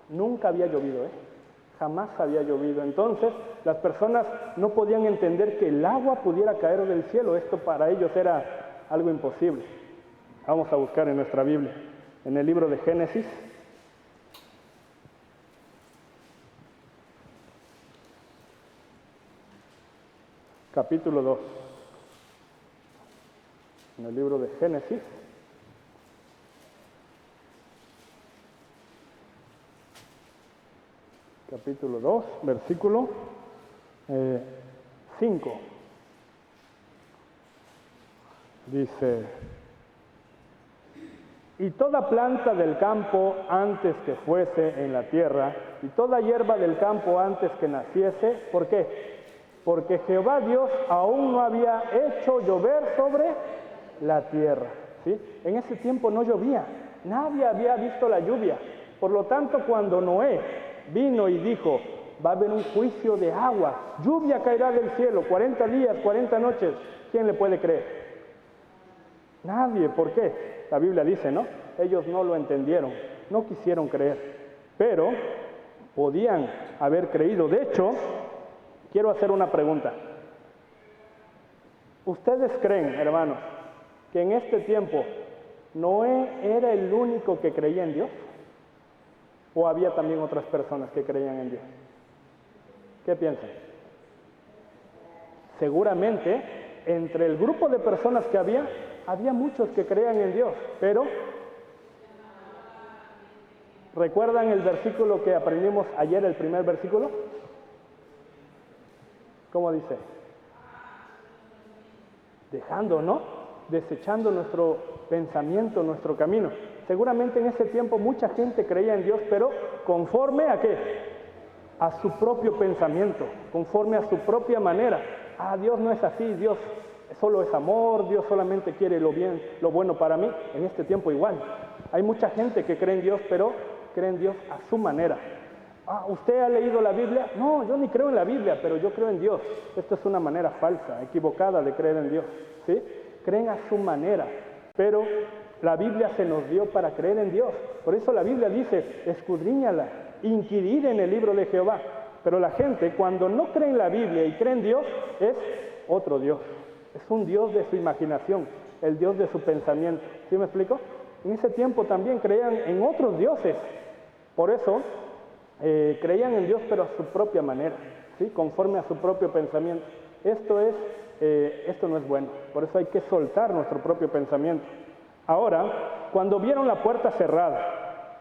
nunca había llovido, jamás había llovido. Entonces las personas no podían entender que el agua pudiera caer del cielo. Esto para ellos era algo imposible. Vamos a buscar en nuestra Biblia, en el libro de Génesis, capítulo 2. En el libro de Génesis, capítulo 2, versículo 5. Dice: y toda planta del campo antes que fuese en la tierra, y toda hierba del campo antes que naciese. ¿Por qué? Porque Jehová Dios aún no había hecho llover sobre la tierra. ¿Sí? En ese tiempo no llovía, nadie había visto la lluvia. Por lo tanto, cuando Noé vino y dijo: va a haber un juicio de agua, lluvia caerá del cielo, 40 días, 40 noches, ¿quién le puede creer? Nadie. ¿Por qué? La Biblia dice, ¿no? Ellos no lo entendieron, no quisieron creer, pero podían haber creído. De hecho, quiero hacer una pregunta. ¿Ustedes creen, hermanos, que en este tiempo Noé era el único que creía en Dios? ¿O había también otras personas que creían en Dios? ¿Qué piensan? Seguramente, entre el grupo de personas que había muchos que creían en Dios, pero ¿recuerdan el versículo que aprendimos ayer, el primer versículo? ¿Cómo dice? Dejando, ¿no? Desechando nuestro pensamiento, nuestro camino. Seguramente en ese tiempo mucha gente creía en Dios, pero ¿conforme a qué? A su propio pensamiento, conforme a su propia manera. Dios no es así, Dios solo es amor, Dios solamente quiere lo bien, lo bueno para mí. En este tiempo igual. Hay mucha gente que cree en Dios, pero cree en Dios a su manera. ¿Usted ha leído la Biblia? No, yo ni creo en la Biblia, pero yo creo en Dios. Esto es una manera falsa, equivocada de creer en Dios, ¿sí? Creen a su manera, pero la Biblia se nos dio para creer en Dios. Por eso la Biblia dice: escudriñala, inquirid en el libro de Jehová. Pero la gente, cuando no cree en la Biblia y cree en Dios, es otro Dios. Es un Dios de su imaginación, el Dios de su pensamiento. ¿Sí me explico? En ese tiempo también creían en otros dioses. Por eso creían en Dios, pero a su propia manera, ¿sí? Conforme a su propio pensamiento. Esto no es bueno. Por eso hay que soltar nuestro propio pensamiento. Ahora, cuando vieron la puerta cerrada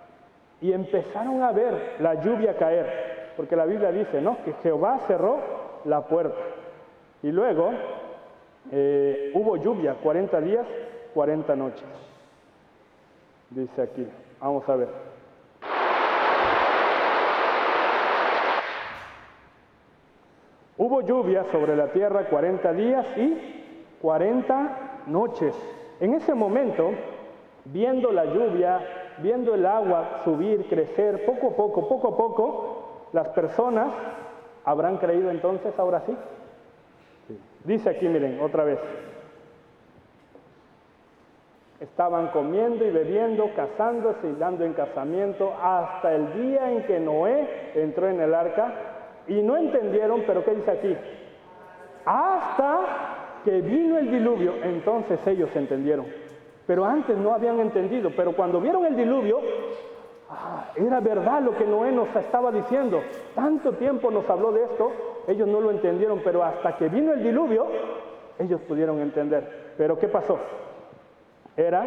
y empezaron a ver la lluvia caer, porque la Biblia dice, ¿no?, que Jehová cerró la puerta. Y luego hubo lluvia 40 días, 40 noches. Dice aquí, vamos a ver. Hubo lluvia sobre la tierra 40 días y 40 noches. En ese momento, viendo la lluvia, viendo el agua subir, crecer, poco a poco, las personas habrán creído entonces, ahora sí. Dice aquí, miren, otra vez. Estaban comiendo y bebiendo, casándose y dando en casamiento hasta el día en que Noé entró en el arca. Y no entendieron, pero ¿qué dice aquí? Hasta que vino el diluvio, entonces ellos entendieron. Pero antes no habían entendido, pero cuando vieron el diluvio, era verdad lo que Noé nos estaba diciendo. Tanto tiempo nos habló de esto, ellos no lo entendieron, pero hasta que vino el diluvio, ellos pudieron entender. Pero ¿qué pasó? Era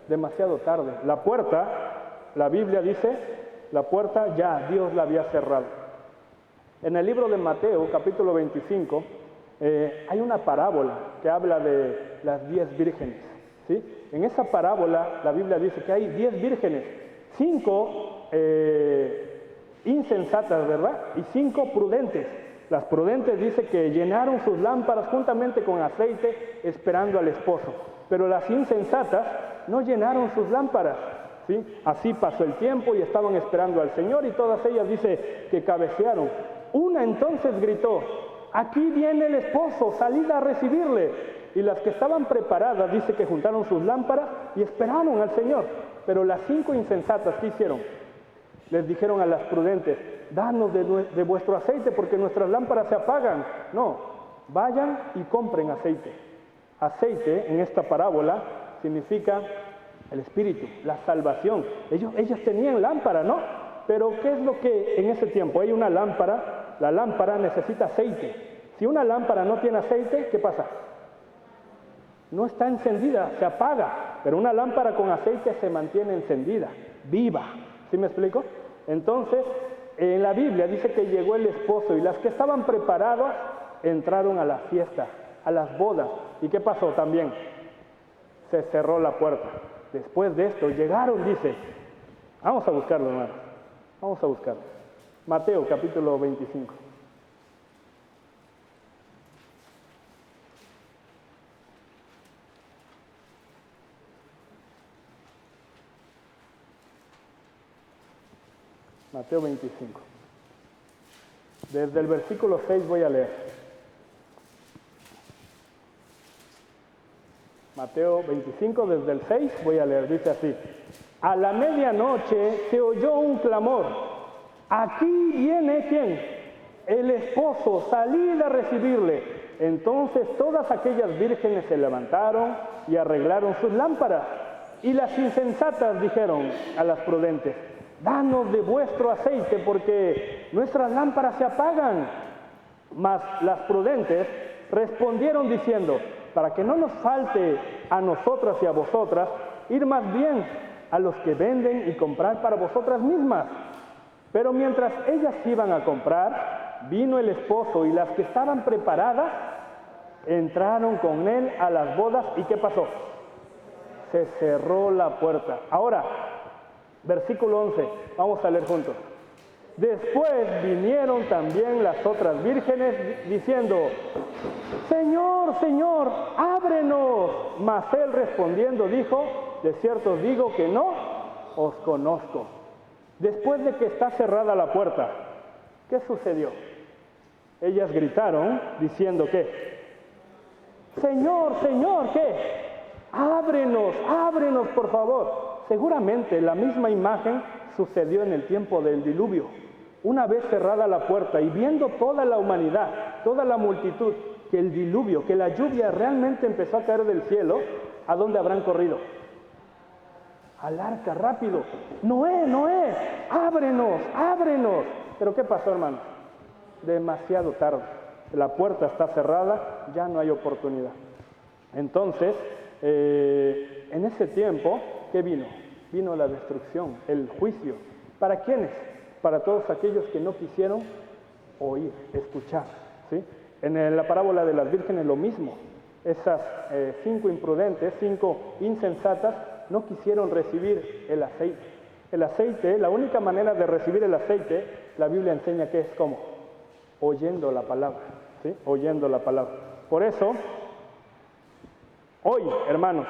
demasiado tarde. La puerta, la Biblia dice, la puerta ya Dios la había cerrado. En el libro de Mateo, capítulo 25, hay una parábola que habla de las 10 vírgenes, ¿sí? En esa parábola, la Biblia dice que hay 10 vírgenes, 5 insensatas, ¿verdad? Y 5 prudentes. Las prudentes dice que llenaron sus lámparas juntamente con aceite esperando al esposo. Pero las insensatas no llenaron sus lámparas, ¿sí? Así pasó el tiempo y estaban esperando al Señor y todas ellas dice que cabecearon. Una entonces gritó: aquí viene el esposo, salid a recibirle. Y las que estaban preparadas dice que juntaron sus lámparas y esperaron al Señor. Pero las 5 insensatas, ¿qué hicieron? Les dijeron a las prudentes: danos de vuestro aceite porque nuestras lámparas se apagan. No, vayan y compren aceite. Aceite en esta parábola significa el Espíritu, la salvación. Ellos tenían lámpara, ¿no? Pero ¿qué es lo que en ese tiempo? Hay una lámpara, la lámpara necesita aceite. Si una lámpara no tiene aceite, ¿qué pasa? No está encendida, se apaga. Pero una lámpara con aceite se mantiene encendida, viva. ¿Sí me explico? Entonces, en la Biblia dice que llegó el esposo y las que estaban preparadas entraron a la fiesta, a las bodas. ¿Y qué pasó también? Se cerró la puerta. Después de esto llegaron, dice, vamos a buscarlo, hermano, vamos a buscarlo. Mateo capítulo 25. Mateo 25. Desde el versículo 6 voy a leer. Mateo 25, desde el 6 voy a leer. Dice así: a la medianoche se oyó un clamor. Aquí viene ¿quién? El esposo, salid a recibirle. Entonces todas aquellas vírgenes se levantaron y arreglaron sus lámparas. Y las insensatas dijeron a las prudentes: danos de vuestro aceite, porque nuestras lámparas se apagan. Mas las prudentes respondieron diciendo: para que no nos falte a nosotras y a vosotras, ir más bien a los que venden y comprar para vosotras mismas. Pero mientras ellas iban a comprar, vino el esposo, y las que estaban preparadas entraron con él a las bodas. ¿Y qué pasó? Se cerró la puerta. Ahora, versículo 11, vamos a leer juntos. Después vinieron también las otras vírgenes diciendo: Señor, Señor, ábrenos. Mas él respondiendo dijo: de cierto os digo que no os conozco. Después de que está cerrada la puerta, ¿qué sucedió? Ellas gritaron diciendo ¿qué? Señor, Señor, ¿qué? Ábrenos, ábrenos, por favor. Seguramente la misma imagen sucedió en el tiempo del diluvio. Una vez cerrada la puerta y viendo toda la humanidad, toda la multitud, que el diluvio, que la lluvia realmente empezó a caer del cielo, ¿a dónde habrán corrido? Al arca, rápido. Noé, Noé, ábrenos, ábrenos. Pero ¿qué pasó, hermano? Demasiado tarde. La puerta está cerrada, ya no hay oportunidad. Entonces, en ese tiempo, ¿qué vino? Vino la destrucción, el juicio. ¿Para quiénes? Para todos aquellos que no quisieron oír, escuchar, ¿sí? En la parábola de las vírgenes lo mismo. Esas 5 imprudentes, 5 insensatas, no quisieron recibir el aceite. El aceite, la única manera de recibir el aceite, la Biblia enseña que es como oyendo la palabra, ¿sí? Oyendo la palabra. Por eso, hoy, hermanos,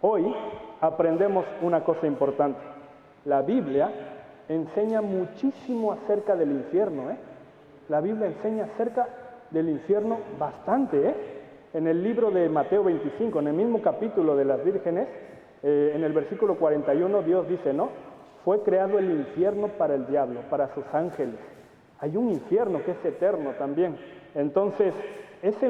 hoy aprendemos una cosa importante. La Biblia enseña muchísimo acerca del infierno, La Biblia enseña acerca del infierno bastante, En el libro de Mateo 25, en el mismo capítulo de las vírgenes, en el versículo 41, Dios dice, ¿no? Fue creado el infierno para el diablo, para sus ángeles. Hay un infierno que es eterno también. Entonces, ese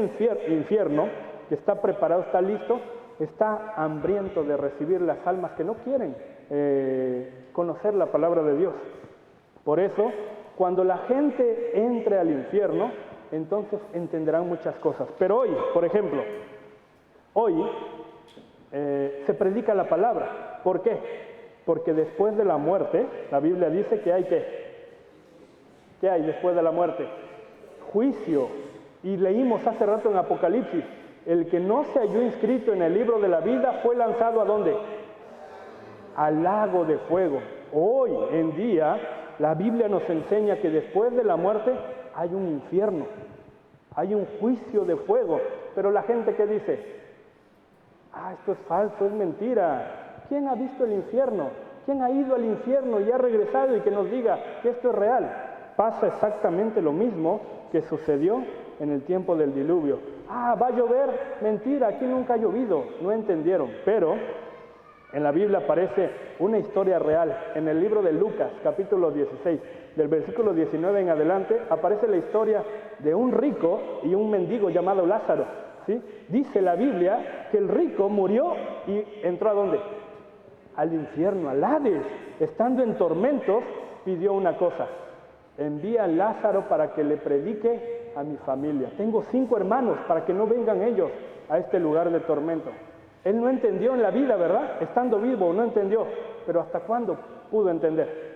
infierno que está preparado, está listo, está hambriento de recibir las almas que no quieren conocer la palabra de Dios. Por eso, cuando la gente entre al infierno, entonces entenderán muchas cosas. Pero hoy, por ejemplo, hoy se predica la palabra. ¿Por qué? Porque después de la muerte, la Biblia dice que hay ¿qué hay después de la muerte? Juicio. Y leímos hace rato en Apocalipsis, el que no se halló inscrito en el libro de la vida fue lanzado ¿a dónde? Al lago de fuego. Hoy en día, la Biblia nos enseña que después de la muerte hay un infierno, hay un juicio de fuego. Pero la gente, ¿qué dice? Esto es falso, es mentira. ¿Quién ha visto el infierno? ¿Quién ha ido al infierno y ha regresado y que nos diga que esto es real? Pasa exactamente lo mismo que sucedió en el tiempo del diluvio. Va a llover, mentira, aquí nunca ha llovido. No entendieron, pero en la Biblia aparece una historia real. En el libro de Lucas, capítulo 16, del versículo 19 en adelante, aparece la historia de un rico y un mendigo llamado Lázaro. ¿sí? Dice la Biblia que el rico murió y entró ¿a dónde? Al infierno, al Hades. Estando en tormentos, pidió una cosa: envía a Lázaro para que le predique a mi familia. Tengo 5 hermanos, para que no vengan ellos a este lugar de tormento. Él no entendió en la vida, ¿verdad? Estando vivo, no entendió. Pero ¿hasta cuándo pudo entender?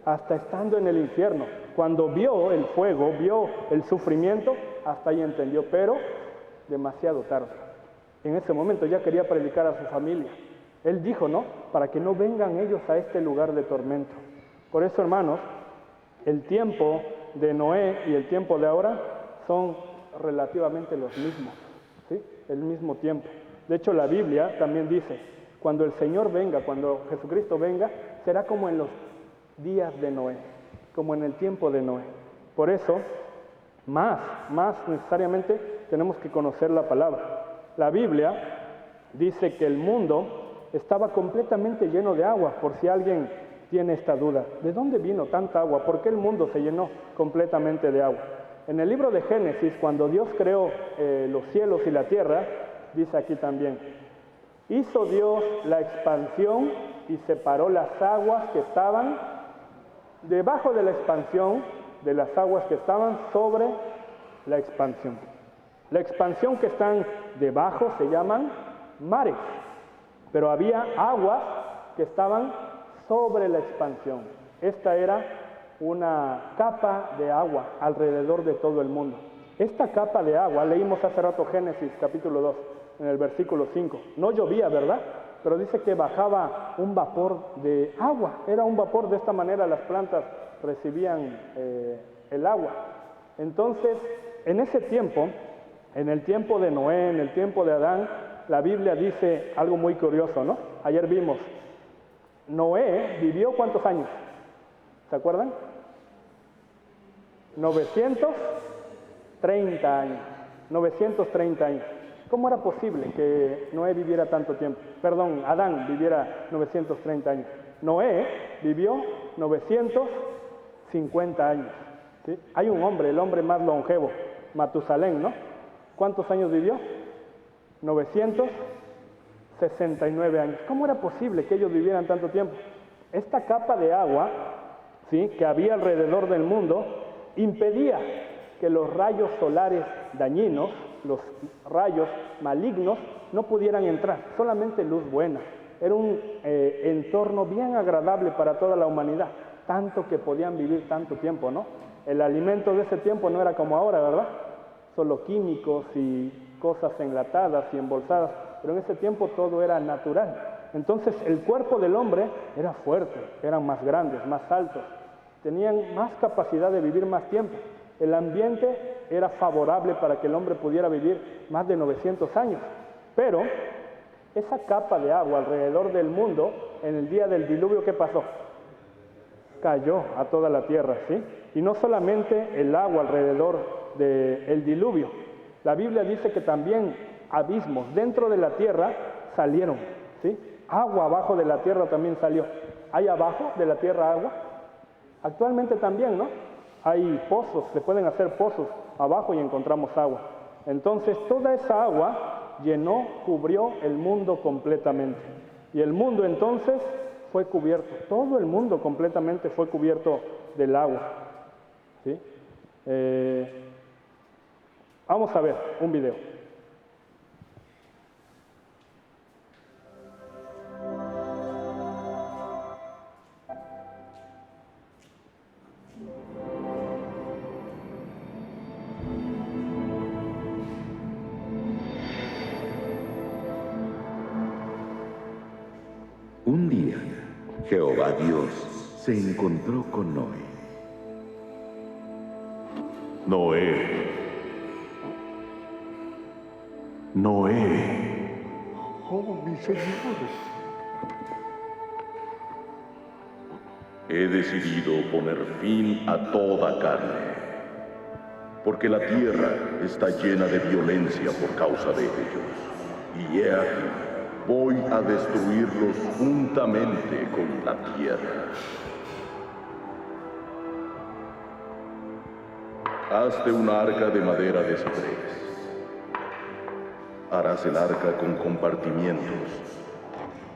Hasta estando en el infierno. Cuando vio el fuego, vio el sufrimiento, hasta ahí entendió, pero demasiado tarde. En ese momento ya quería predicar a su familia. Él dijo, ¿no? Para que no vengan ellos a este lugar de tormento. Por eso, hermanos, el tiempo de Noé y el tiempo de ahora son relativamente los mismos, ¿sí? El mismo tiempo. De hecho, la Biblia también dice, cuando el Señor venga, cuando Jesucristo venga, será como en los días de Noé, como en el tiempo de Noé. Por eso, más necesariamente tenemos que conocer la palabra. La Biblia dice que el mundo estaba completamente lleno de agua, por si alguien tiene esta duda. ¿De dónde vino tanta agua? ¿Por qué el mundo se llenó completamente de agua? En el libro de Génesis, cuando Dios creó los cielos y la tierra, dice aquí también, hizo Dios la expansión y separó las aguas que estaban debajo de la expansión de las aguas que estaban sobre la expansión. La expansión que están debajo se llaman mares, pero había aguas que estaban sobre la expansión. Esta era una capa de agua alrededor de todo el mundo. Esta capa de agua, leímos hace rato Génesis capítulo 2, en el versículo 5. No llovía, ¿verdad? Pero dice que bajaba un vapor de agua. Era un vapor, de esta manera las plantas recibían el agua. Entonces, en ese tiempo, en el tiempo de Noé, en el tiempo de Adán, la Biblia dice algo muy curioso, ¿no? Ayer vimos, Noé vivió ¿cuántos años? ¿Se acuerdan? 930 años. 930 años. ¿Cómo era posible que Noé viviera tanto tiempo? Perdón, Adán viviera 930 años. Noé vivió 950 años. ¿Sí? Hay un hombre, el hombre más longevo, Matusalén, ¿no? ¿Cuántos años vivió? 969 años. ¿Cómo era posible que ellos vivieran tanto tiempo? Esta capa de agua, ¿sí?, que había alrededor del mundo, impedía que los rayos solares dañinos, los rayos malignos, no pudieran entrar, solamente luz buena. Era un entorno bien agradable para toda la humanidad, tanto que podían vivir tanto tiempo, ¿no? El alimento de ese tiempo no era como ahora, ¿verdad? Solo químicos y cosas enlatadas y embolsadas, pero en ese tiempo todo era natural. Entonces el cuerpo del hombre era fuerte, eran más grandes, más altos, tenían más capacidad de vivir más tiempo. El ambiente era favorable para que el hombre pudiera vivir más de 900 años. Pero esa capa de agua alrededor del mundo, en el día del diluvio, ¿qué pasó? Cayó a toda la tierra, ¿sí? Y no solamente el agua alrededor del diluvio. La Biblia dice que también abismos dentro de la tierra salieron, ¿sí? Agua abajo de la tierra también salió. ¿Hay abajo de la tierra agua? Actualmente también, ¿no? Hay pozos, se pueden hacer pozos abajo y encontramos agua. Entonces toda esa agua llenó, cubrió el mundo completamente. Y el mundo entonces fue cubierto, todo el mundo completamente fue cubierto del agua, ¿sí? Vamos a ver un video. Un día, Jehová Dios se encontró con Noé. Noé. Oh, mi Señor. He decidido poner fin a toda carne, porque la tierra está llena de violencia por causa de ellos. Y he aquí, voy a destruirlos juntamente con la tierra. Hazte un arca de madera de ciprés. Harás el arca con compartimientos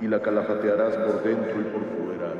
y la calafatearás por dentro y por fuera.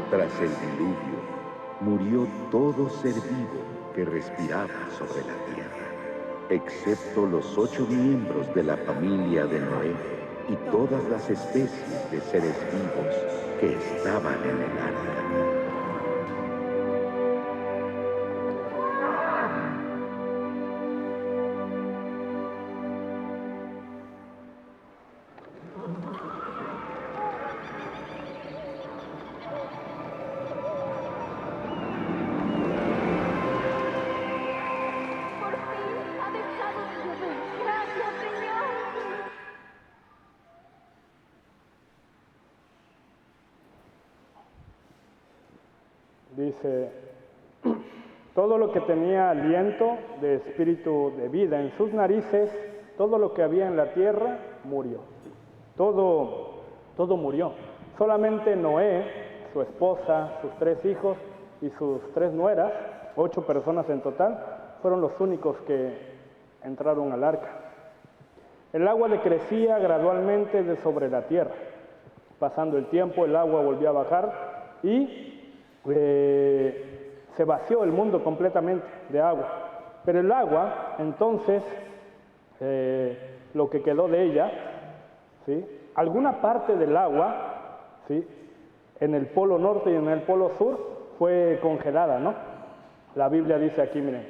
Tras el diluvio, murió todo ser vivo que respiraba sobre la tierra, excepto los 8 miembros de la familia de Noé y todas las especies de seres vivos que estaban en el arca. Dice, todo lo que tenía aliento de espíritu de vida en sus narices, todo lo que había en la tierra, murió. Todo murió. Solamente Noé, su esposa, sus 3 hijos y sus 3 nueras, 8 personas en total, fueron los únicos que entraron al arca. El agua decrecía gradualmente de sobre la tierra. Pasando el tiempo, el agua volvió a bajar y se vació el mundo completamente de agua. Pero el agua, entonces, lo que quedó de ella, ¿sí? Alguna parte del agua, ¿sí? En el polo norte y en el polo sur fue congelada, ¿no? La Biblia dice aquí, miren,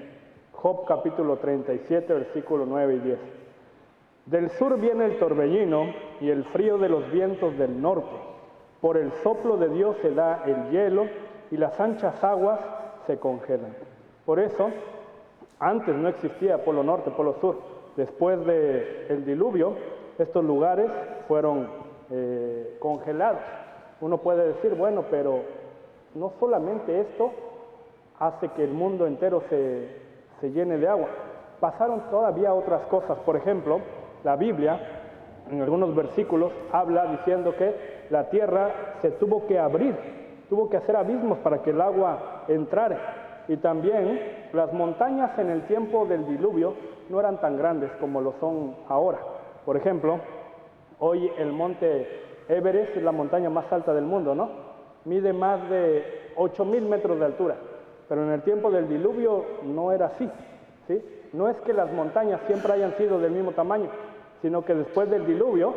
Job capítulo 37, versículo 9 y 10. Del sur viene el torbellino y el frío de los vientos del norte. Por el soplo de Dios se da el hielo y las anchas aguas se congelan. Por eso, antes no existía polo norte, polo sur. Después del diluvio, estos lugares fueron congelados. Uno puede decir, bueno, pero no solamente esto hace que el mundo entero se llene de agua. Pasaron todavía otras cosas. Por ejemplo, la Biblia, en algunos versículos, habla diciendo que la tierra se tuvo que abrir, tuvo que hacer abismos para que el agua entrara. Y también las montañas en el tiempo del diluvio no eran tan grandes como lo son ahora. Por ejemplo, hoy el monte Everest es la montaña más alta del mundo, ¿no? Mide más de 8,000 metros de altura. Pero en el tiempo del diluvio no era así, ¿sí? No es que las montañas siempre hayan sido del mismo tamaño, sino que después del diluvio,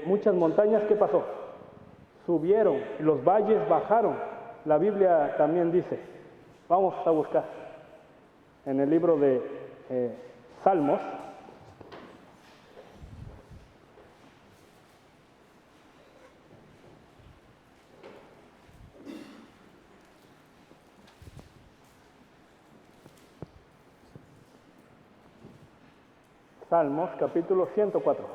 muchas montañas, ¿qué pasó? Subieron, los valles bajaron. La Biblia también dice, vamos a buscar, en el libro de Salmos, Salmos capítulo 104.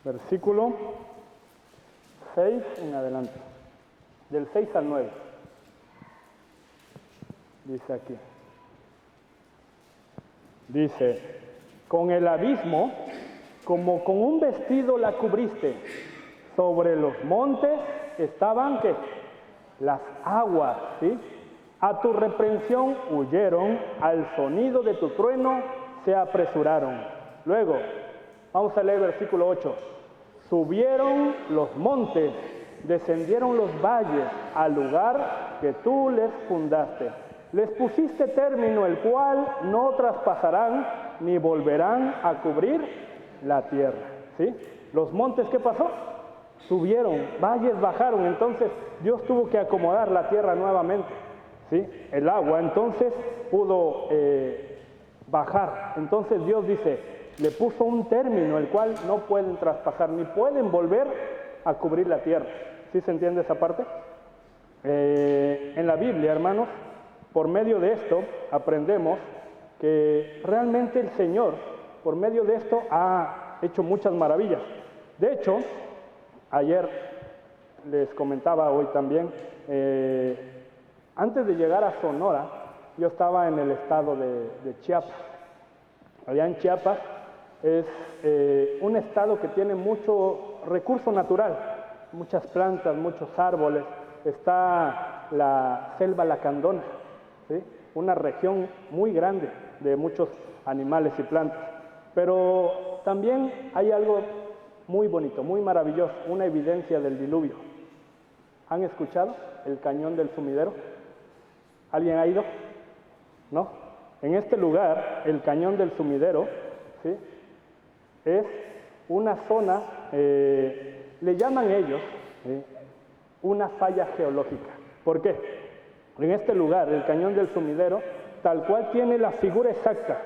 Versículo 6 en adelante. del 6 al 9. Dice aquí. Dice, con el abismo, como con un vestido la cubriste, sobre los montes estaban, ¿qué? Las aguas, ¿sí? A tu reprensión huyeron, al sonido de tu trueno se apresuraron. Luego, vamos a leer versículo 8. Subieron los montes, descendieron los valles, al lugar que tú les fundaste. Les pusiste término, el cual no traspasarán, ni volverán a cubrir la tierra. ¿Sí? Los montes, ¿qué pasó? Subieron, valles bajaron, entonces Dios tuvo que acomodar la tierra nuevamente. ¿Sí? El agua entonces pudo bajar. Entonces Dios dice, le puso un término el cual no pueden traspasar ni pueden volver a cubrir la tierra. ¿Sí se entiende esa parte? En la Biblia, hermanos, por medio de esto aprendemos que realmente el Señor, por medio de esto, ha hecho muchas maravillas. De hecho, ayer les comentaba, hoy también, antes de llegar a Sonora, yo estaba en el estado de Chiapas. Allá en Chiapas es un estado que tiene mucho recurso natural, muchas plantas, muchos árboles. Está la selva lacandona, ¿sí? Una región muy grande de muchos animales y plantas. Pero también hay algo muy bonito, muy maravilloso, una evidencia del diluvio. ¿Han escuchado el cañón del Sumidero? ¿Alguien ha ido? ¿No? En este lugar, el cañón del Sumidero, ¿sí? Es una zona, le llaman ellos, una falla geológica. ¿Por qué? En este lugar, el cañón del Sumidero, tal cual tiene la figura exacta,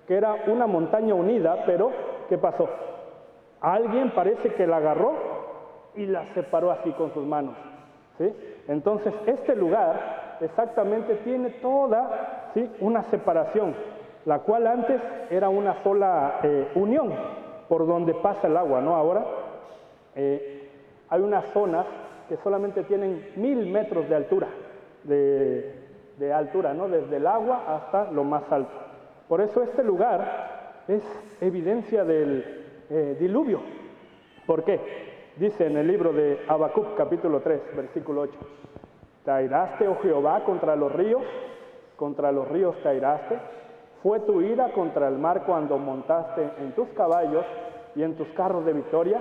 que era una montaña unida, pero ¿qué pasó? Alguien parece que la agarró y la separó así con sus manos, ¿sí? Entonces, este lugar exactamente tiene toda, ¿sí?, una separación, la cual antes era una sola unión por donde pasa el agua, ¿no? Ahora hay unas zonas que solamente tienen 1000 metros de altura, de altura, ¿no? Desde el agua hasta lo más alto. Por eso este lugar es evidencia del diluvio. ¿Por qué? Dice en el libro de Habacuc, capítulo 3, versículo 8. Te airaste, oh Jehová, contra los ríos te airaste. Fue tu ira contra el mar cuando montaste en tus caballos y en tus carros de victoria.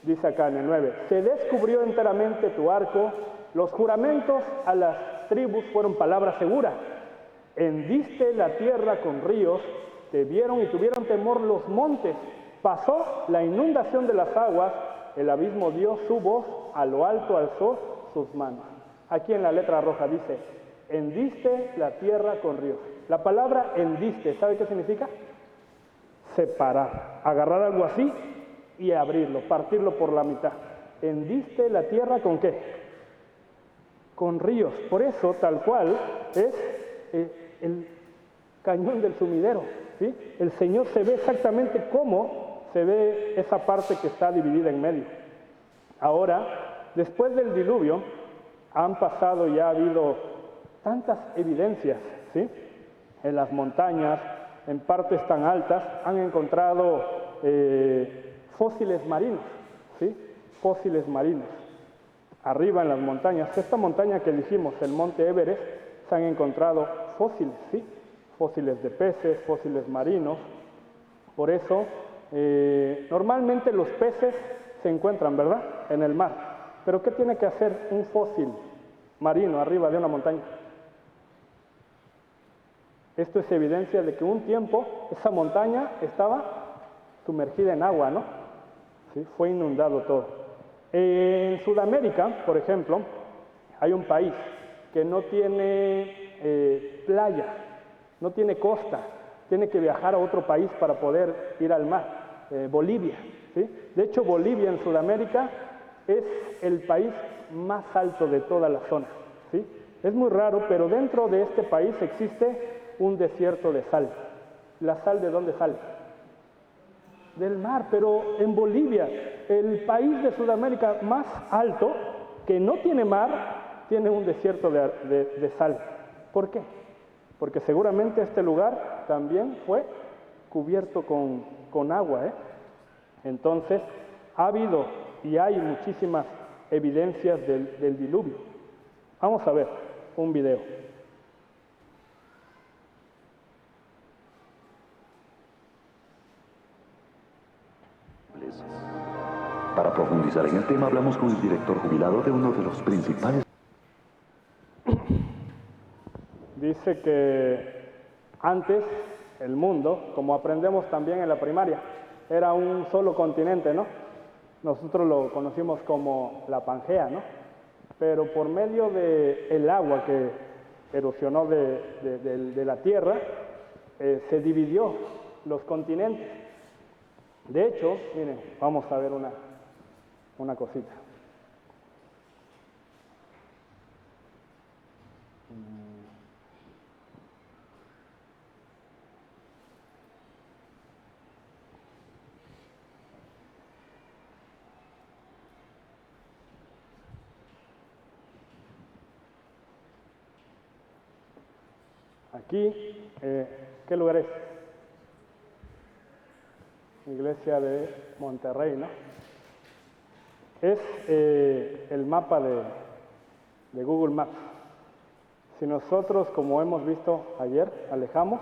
Dice acá en el 9, se descubrió enteramente tu arco, los juramentos a las tribus fueron palabras seguras. Hendiste la tierra con ríos, te vieron y tuvieron temor los montes. Pasó la inundación de las aguas, el abismo dio su voz, a lo alto alzó sus manos. Aquí en la letra roja dice, hendiste la tierra con ríos. La palabra hendiste, ¿sabe qué significa? Separar, agarrar algo así y abrirlo, partirlo por la mitad. Hendiste la tierra ¿con qué? Con ríos. Por eso, tal cual, es el cañón del Sumidero, ¿sí? El Señor se ve exactamente cómo se ve esa parte que está dividida en medio. Ahora, después del diluvio, han pasado y ha habido tantas evidencias, ¿sí? En las montañas, en partes tan altas, han encontrado fósiles marinos, ¿sí? Fósiles marinos. Arriba en las montañas, esta montaña que dijimos, el monte Everest, se han encontrado fósiles, ¿sí? Fósiles de peces, fósiles marinos. Por eso, normalmente los peces se encuentran, ¿verdad?, en el mar. Pero ¿qué tiene que hacer un fósil marino arriba de una montaña? Esto es evidencia de que un tiempo esa montaña estaba sumergida en agua, ¿no? ¿Sí? Fue inundado todo. En Sudamérica, por ejemplo, hay un país que no tiene playa, no tiene costa, tiene que viajar a otro país para poder ir al mar, Bolivia, ¿sí? De hecho, Bolivia en Sudamérica es el país más alto de toda la zona, ¿sí? Es muy raro, pero dentro de este país existe un desierto de sal. ¿La sal de dónde sale? Del mar, pero en Bolivia, el país de Sudamérica más alto, que no tiene mar, tiene un desierto de sal. ¿Por qué? Porque seguramente este lugar también fue cubierto con agua, ¿eh? Entonces, ha habido y hay muchísimas evidencias del diluvio. Vamos a ver un video. Para profundizar en el tema, hablamos con el director jubilado de uno de los principales. Dice que antes el mundo, como aprendemos también en la primaria, era un solo continente, ¿no? Nosotros lo conocimos como la Pangea, ¿no? Pero por medio del agua que erosionó de la tierra, se dividió los continentes. De hecho, miren, vamos a ver una cosita. Aquí, ¿qué lugar es? Iglesia de Monterrey, ¿no? Es el mapa de Google Maps. Si nosotros, como hemos visto ayer, alejamos,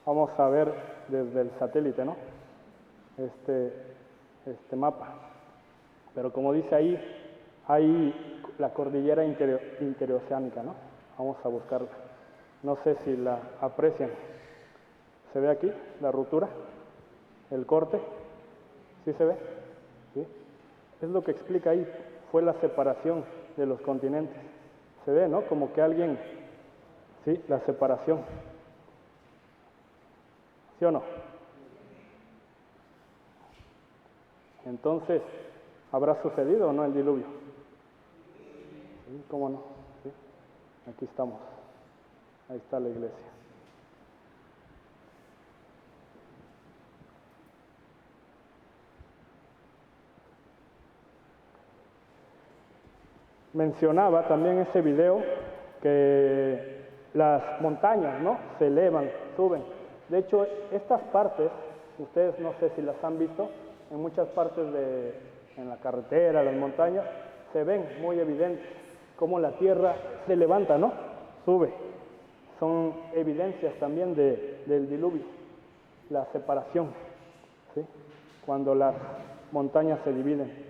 vamos a ver desde el satélite, ¿no? Este mapa. Pero como dice ahí, hay la cordillera interoceánica, ¿no? Vamos a buscarla. No sé si la aprecian. ¿Se ve aquí la ruptura? ¿El corte? ¿Sí se ve? ¿Sí? Es lo que explica ahí. Fue la separación de los continentes. Se ve, ¿no? Como que alguien... ¿Sí? La separación. ¿Sí o no? Entonces, ¿habrá sucedido o no el diluvio? ¿Sí? ¿Cómo no? ¿Sí? Aquí estamos. Ahí está la iglesia. Mencionaba también ese video que las montañas, ¿no? Se elevan, suben. De hecho, estas partes, ustedes no sé si las han visto, en muchas partes en la carretera, las montañas, se ven muy evidentes cómo la tierra se levanta, ¿no? Sube. Son evidencias también del diluvio, la separación, ¿sí? Cuando las montañas se dividen.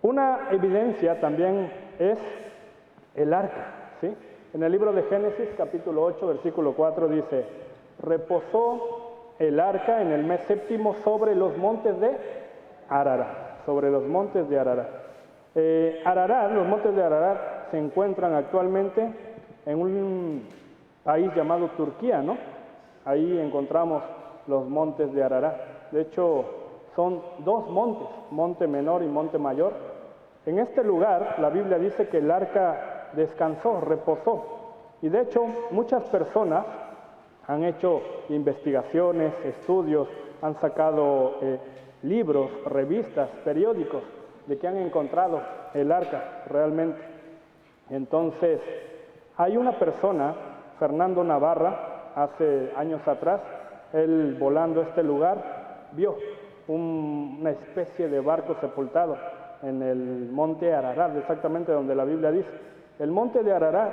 Una evidencia también es el arca, ¿sí? En el libro de Génesis, capítulo 8, versículo 4, dice: reposó el arca en el mes séptimo sobre los montes de Ararat, sobre los montes de Ararat. Ararat, los montes de Ararat se encuentran actualmente en un país llamado Turquía, ¿no? Ahí encontramos los montes de Ararat. De hecho, son dos montes, monte menor y monte mayor. En este lugar, la Biblia dice que el arca descansó, reposó. Y de hecho, muchas personas han hecho investigaciones, estudios, han sacado libros, revistas, periódicos, de que han encontrado el arca realmente. Entonces, hay una persona, Fernando Navarra, hace años atrás, él volando a este lugar, vio una especie de barco sepultado en el monte Ararat, exactamente donde la Biblia dice. El monte de Ararat,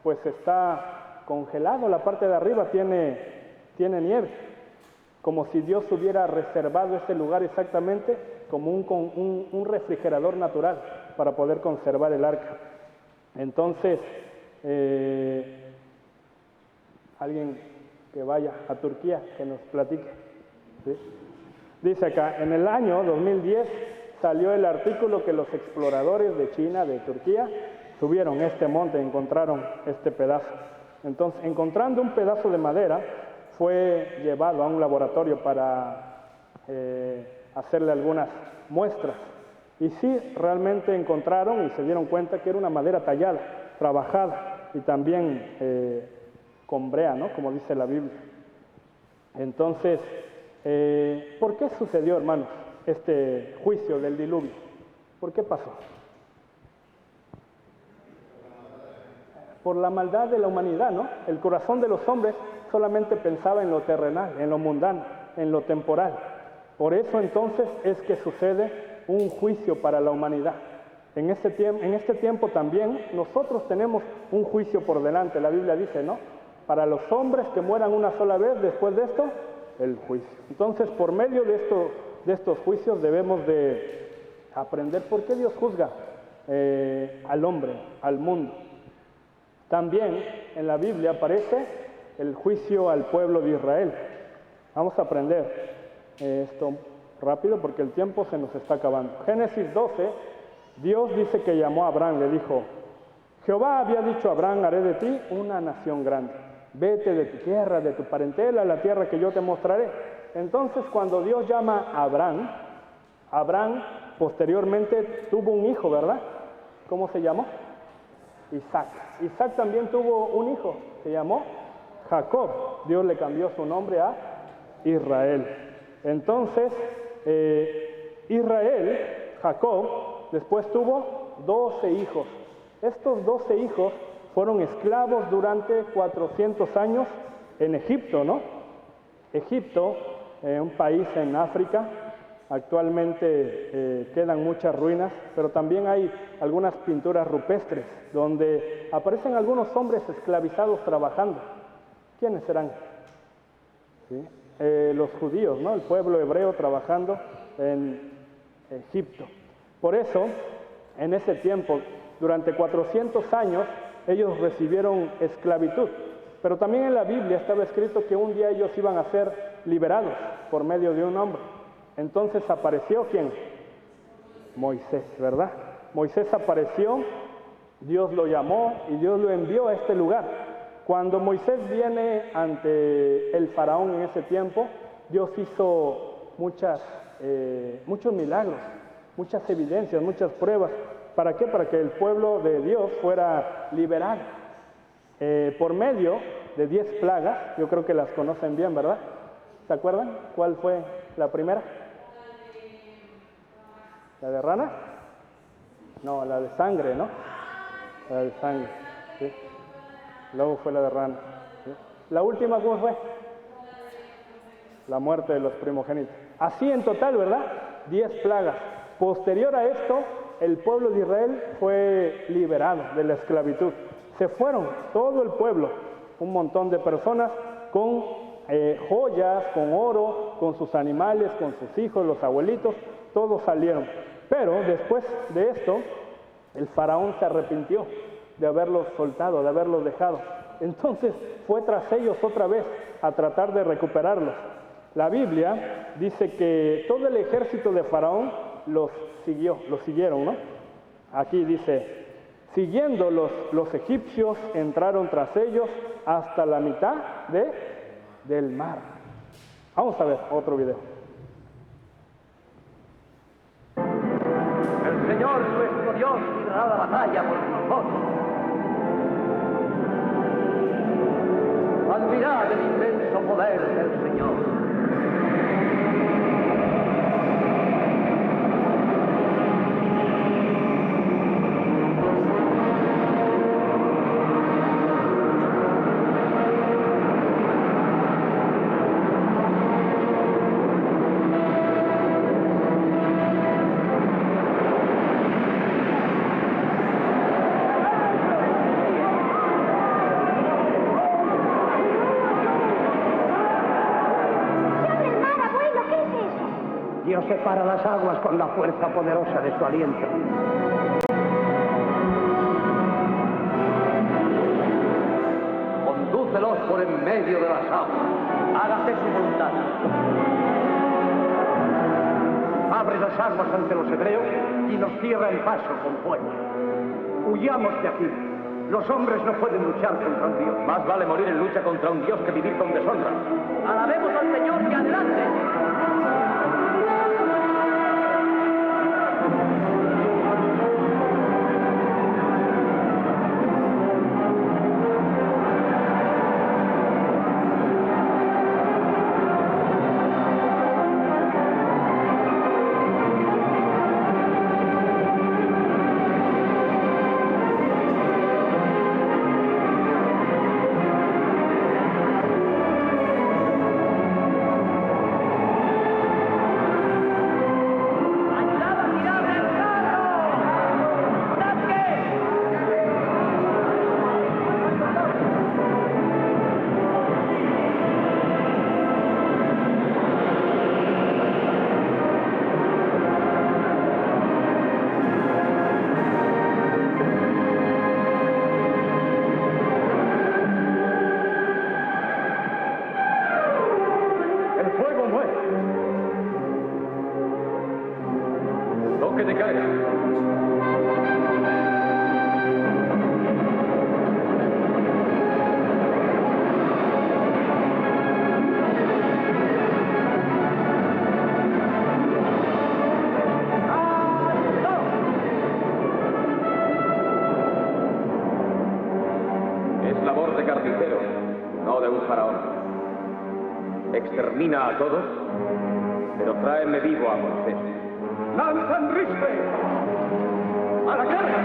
pues está congelado, la parte de arriba tiene nieve, como si Dios hubiera reservado ese lugar exactamente como un refrigerador natural para poder conservar el arca. Entonces, alguien que vaya a Turquía, que nos platique, ¿sí? Dice acá, en el año 2010 salió el artículo que los exploradores de China, de Turquía, subieron este monte, encontraron este pedazo. Entonces, encontrando un pedazo de madera, fue llevado a un laboratorio para hacerle algunas muestras. Y sí, realmente encontraron y se dieron cuenta que era una madera tallada, trabajada y también con brea, ¿no? Como dice la Biblia. Entonces, ¿por qué sucedió, hermanos, este juicio del diluvio? ¿Por qué pasó? por la maldad de la humanidad, ¿no? El corazón de los hombres solamente pensaba en lo terrenal, en lo mundano, en lo temporal. Por eso entonces es que sucede un juicio para la humanidad. En este tiempo también nosotros tenemos un juicio por delante. La Biblia dice, ¿no? Para los hombres que mueran una sola vez, después de esto, el juicio. Entonces, por medio de estos juicios debemos de aprender por qué Dios juzga al hombre, al mundo. También en la Biblia aparece el juicio al pueblo de Israel. Vamos a aprender esto rápido porque el tiempo se nos está acabando. Génesis 12, Dios dice que llamó a Abraham, le dijo, Jehová había dicho a Abraham, haré de ti una nación grande. Vete de tu tierra, de tu parentela, a la tierra que yo te mostraré. Entonces, cuando Dios llama a Abraham, Abraham posteriormente tuvo un hijo, ¿verdad? ¿Cómo se llamó? Isaac. Isaac también tuvo un hijo, se llamó Jacob. Dios le cambió su nombre a Israel. Entonces, Israel, Jacob, después tuvo 12 hijos. Estos 12 hijos fueron esclavos durante 400 años en Egipto, ¿no? Egipto, un país en África, actualmente quedan muchas ruinas, pero también hay algunas pinturas rupestres donde aparecen algunos hombres esclavizados trabajando. ¿Quiénes serán? ¿Sí? Los judíos, ¿no? El pueblo hebreo trabajando en Egipto. Por eso, en ese tiempo, durante 400 años, ellos recibieron esclavitud. Pero también en la Biblia estaba escrito que un día ellos iban a ser liberados por medio de un hombre. Entonces apareció ¿quién? Moisés, ¿verdad? Moisés apareció, Dios lo llamó y Dios lo envió a este lugar. Cuando Moisés viene ante el faraón en ese tiempo, Dios hizo muchos milagros, muchas evidencias, muchas pruebas. ¿Para qué? Para que el pueblo de Dios fuera liberado. Por medio de 10 plagas, yo creo que las conocen bien, ¿verdad? ¿Se acuerdan? ¿Cuál fue la primera? ¿La de rana? No, la de sangre, ¿no? La de sangre, ¿sí? Luego fue la de rana, ¿sí? La última, ¿cómo fue? La muerte de los primogénitos. Así en total, ¿verdad? 10 plagas. Posterior a esto, el pueblo de Israel fue liberado de la esclavitud. Se fueron, todo el pueblo, un montón de personas con joyas, con oro, con sus animales, con sus hijos, los abuelitos, todos salieron. Pero después de esto, el faraón se arrepintió de haberlos soltado, de haberlos dejado. Entonces fue tras ellos otra vez a tratar de recuperarlos. La Biblia dice que todo el ejército de faraón los siguieron, ¿no? Aquí dice, siguiendo los egipcios entraron tras ellos hasta la mitad del mar. Vamos a ver otro video. El Señor nuestro Dios librará la batalla por nosotros. Admirad el inmenso poder del Señor. Dios separa las aguas con la fuerza poderosa de su aliento. Condúcelos por en medio de las aguas. Hágase su voluntad. Abre las aguas ante los hebreos y nos cierra el paso con fuego. Huyamos de aquí. Los hombres no pueden luchar contra un Dios. Más vale morir en lucha contra un Dios que vivir con deshonra. Alabemos al Señor y adelante. el fuego muere. Toque de caer. Es labor de carnicero, no de un faraón. Extermina a todos, pero tráeme vivo a Moisés. ¡Lanzan rispe! ¡A la guerra!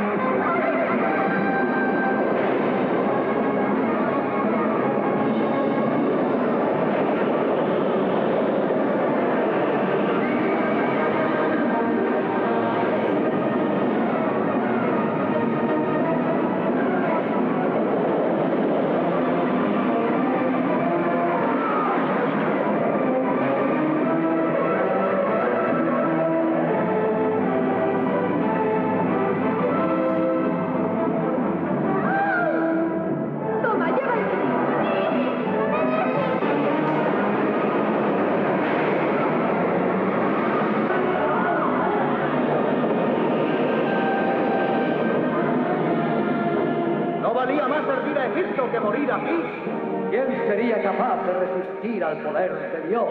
Valía más servir a Egipto que morir aquí. ¿Quién sería capaz de resistir al poder de Dios?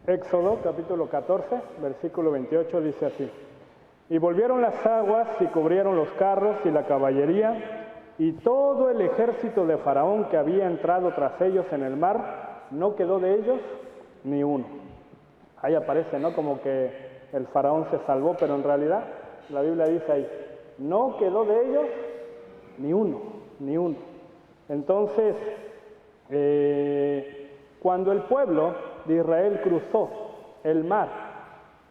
Éxodo capítulo 14, versículo 28 dice así: Y volvieron las aguas y cubrieron los carros y la caballería, y todo el ejército de Faraón que había entrado tras ellos en el mar, no quedó de ellos ni uno. Ahí aparece, ¿no? Como que el Faraón se salvó, pero en realidad la Biblia dice ahí, no quedó de ellos ni uno, ni uno. Entonces, cuando el pueblo de Israel cruzó el mar,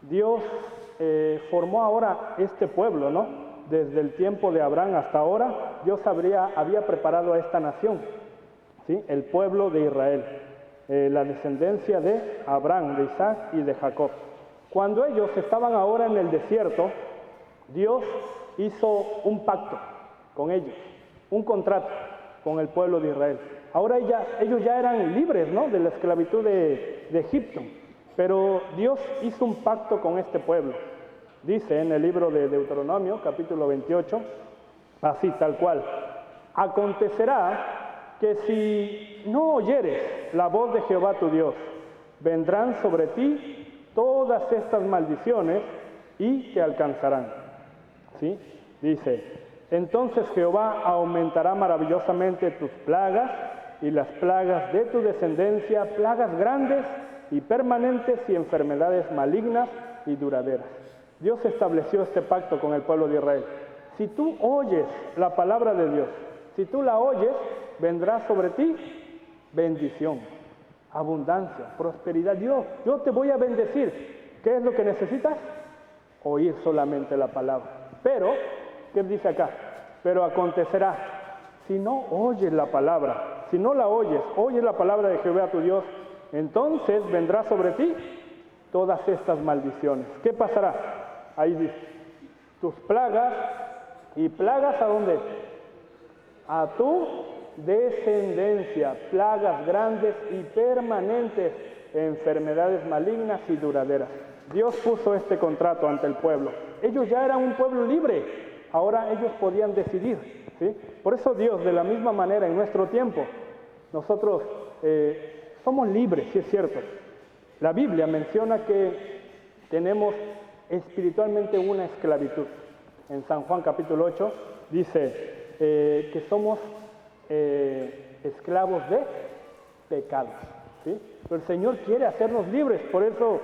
Dios formó ahora este pueblo, ¿no? Desde el tiempo de Abraham hasta ahora, Dios había preparado a esta nación, ¿sí? El pueblo de Israel, la descendencia de Abraham, de Isaac y de Jacob. Cuando ellos estaban ahora en el desierto, Dios hizo un pacto con ellos, un contrato con el pueblo de Israel. Ahora ellos ya eran libres, ¿no?, de la esclavitud de Egipto, pero Dios hizo un pacto con este pueblo. Dice en el libro de Deuteronomio, capítulo 28, así tal cual: acontecerá que si no oyeres la voz de Jehová tu Dios, vendrán sobre ti todas estas maldiciones y te alcanzarán. ¿Sí? Dice: entonces Jehová aumentará maravillosamente tus plagas y las plagas de tu descendencia, plagas grandes y permanentes y enfermedades malignas y duraderas. Dios estableció este pacto con el pueblo de Israel. Si tú oyes la palabra de Dios, si tú la oyes, vendrá sobre ti bendición, abundancia, prosperidad. Yo te voy a bendecir. ¿Qué es lo que necesitas? Oír solamente la palabra. Pero, ¿qué dice acá? Pero acontecerá, si no oyes la palabra, si no la oyes la palabra de Jehová tu Dios, entonces vendrá sobre ti todas estas maldiciones. ¿Qué pasará? Ahí dice, tus plagas, y plagas ¿a dónde? A tu descendencia, plagas grandes y permanentes, enfermedades malignas y duraderas. Dios puso este contrato ante el pueblo. Ellos ya eran un pueblo libre, ahora ellos podían decidir, ¿sí? Por eso Dios, de la misma manera en nuestro tiempo, nosotros somos libres, sí es cierto. La Biblia menciona que tenemos espiritualmente una esclavitud. En San Juan capítulo 8 dice que somos esclavos de pecados, ¿sí? Pero el Señor quiere hacernos libres, por eso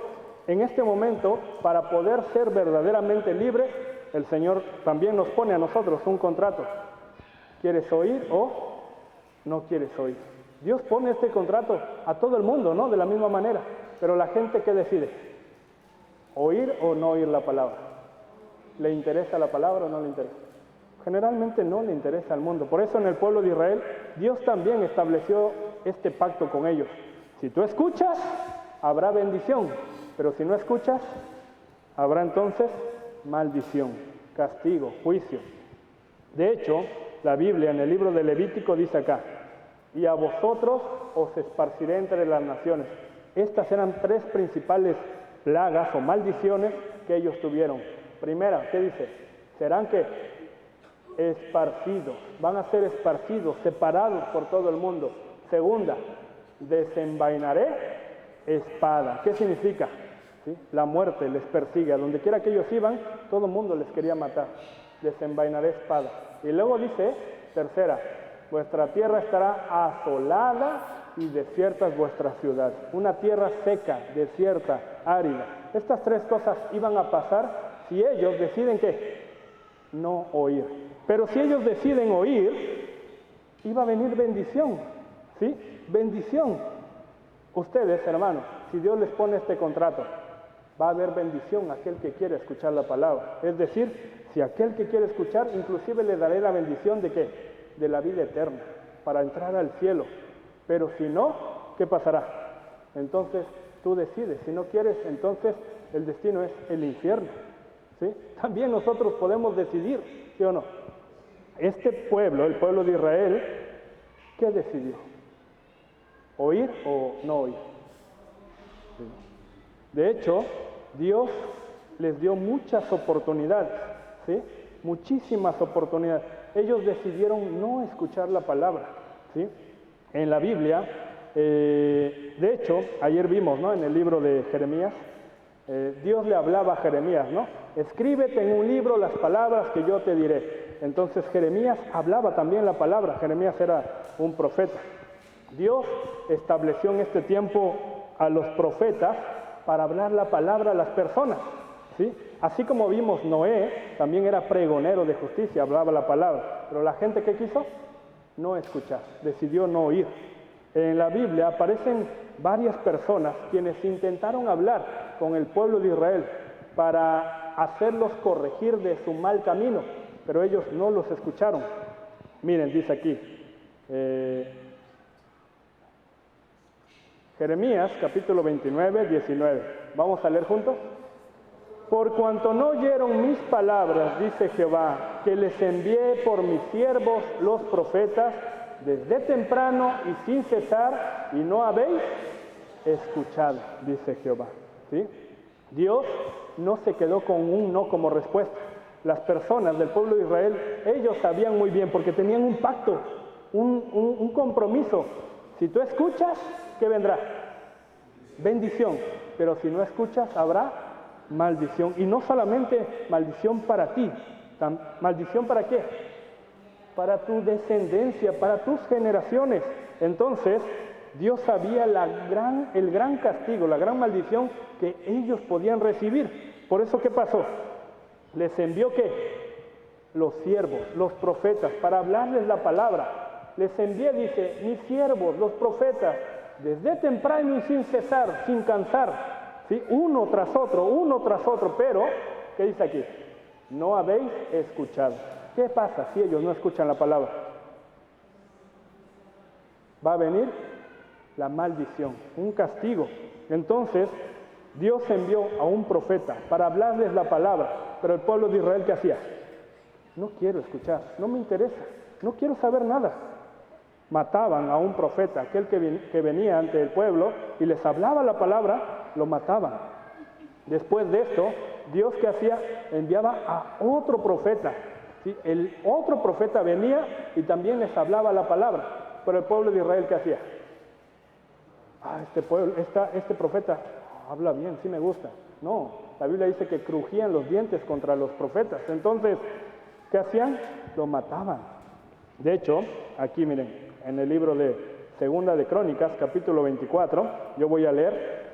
En este momento, para poder ser verdaderamente libres, el Señor también nos pone a nosotros un contrato. ¿Quieres oír o no quieres oír? Dios pone este contrato a todo el mundo, ¿no? De la misma manera. Pero la gente, ¿qué decide? ¿Oír o no oír la palabra? ¿Le interesa la palabra o no le interesa? Generalmente no le interesa al mundo. Por eso en el pueblo de Israel, Dios también estableció este pacto con ellos. Si tú escuchas, habrá bendición. Pero si no escuchas, habrá entonces maldición, castigo, juicio. De hecho, la Biblia en el libro de Levítico dice acá: y a vosotros os esparciré entre las naciones. Estas eran 3 principales plagas o maldiciones que ellos tuvieron. Primera, ¿qué dice? Serán que esparcidos, van a ser esparcidos, separados por todo el mundo. Segunda, desenvainaré espada. ¿Qué significa? ¿Sí? La muerte les persigue. A donde quiera que ellos iban, todo el mundo les quería matar. Desenvainaré espada. Y luego dice, tercera, vuestra tierra estará asolada y desiertas vuestras ciudades. Una tierra seca, desierta, árida. Estas 3 cosas iban a pasar si ellos deciden que no oír. Pero si ellos deciden oír, iba a venir bendición. ¿Sí? Bendición. Ustedes, hermanos, si Dios les pone este contrato, va a haber bendición a aquel que quiere escuchar la palabra. Es decir, si aquel que quiere escuchar, inclusive le daré la bendición de ¿qué? De la vida eterna, para entrar al cielo. Pero si no, ¿qué pasará? Entonces tú decides. Si no quieres, entonces el destino es el infierno. ¿Sí? También nosotros podemos decidir, ¿sí o no? Este pueblo, el pueblo de Israel, ¿qué decidió? ¿Oír o no oír? ¿Sí? De hecho, Dios les dio muchas oportunidades, ¿sí? Muchísimas oportunidades. Ellos decidieron no escuchar la palabra, ¿sí? En la Biblia, de hecho, ayer vimos, ¿no? En el libro de Jeremías, Dios le hablaba a Jeremías, ¿no? Escríbete en un libro las palabras que yo te diré. Entonces Jeremías hablaba también la palabra. Jeremías era un profeta. Dios estableció en este tiempo a los profetas para hablar la palabra a las personas, ¿sí? Así como vimos, Noé también era pregonero de justicia, hablaba la palabra. Pero la gente, ¿qué quiso? No escuchar, decidió no oír. En la Biblia aparecen varias personas quienes intentaron hablar con el pueblo de Israel para hacerlos corregir de su mal camino, pero ellos no los escucharon. Miren, dice aquí, Jeremías capítulo 29, 19. ¿Vamos a leer juntos? Por cuanto no oyeron mis palabras, dice Jehová, que les envié por mis siervos los profetas, desde temprano y sin cesar, y no habéis escuchado, dice Jehová. ¿Sí? Dios no se quedó con un no como respuesta. Las personas del pueblo de Israel, ellos sabían muy bien, porque tenían un pacto, un compromiso. Si tú escuchas, ¿qué vendrá? Bendición. Pero si no escuchas, habrá maldición. Y no solamente maldición para ti. ¿Maldición para qué? Para tu descendencia, para tus generaciones. Entonces, Dios sabía el gran castigo, la gran maldición que ellos podían recibir. Por eso, ¿qué pasó? Les envió ¿qué? Los siervos, los profetas, para hablarles la palabra. Les envié, dice, mis siervos, los profetas, desde temprano y sin cesar, sin cansar, ¿sí? Uno tras otro, pero, ¿qué dice aquí? No habéis escuchado. ¿Qué pasa si ellos no escuchan la palabra? Va a venir la maldición, un castigo. Entonces, Dios envió a un profeta para hablarles la palabra, pero el pueblo de Israel, ¿qué hacía? No quiero escuchar, no me interesa, no quiero saber nada. Mataban a un profeta, aquel que venía ante el pueblo y les hablaba la palabra, lo mataban. Después de esto, Dios, ¿qué hacía? Enviaba a otro profeta. ¿Sí? El otro profeta venía y también les hablaba la palabra. Pero el pueblo de Israel, ¿qué hacía? Este profeta habla bien, sí me gusta. No, la Biblia dice que crujían los dientes contra los profetas. Entonces, ¿qué hacían? Lo mataban. De hecho, aquí miren, en el libro de Segunda de Crónicas, capítulo 24, yo voy a leer.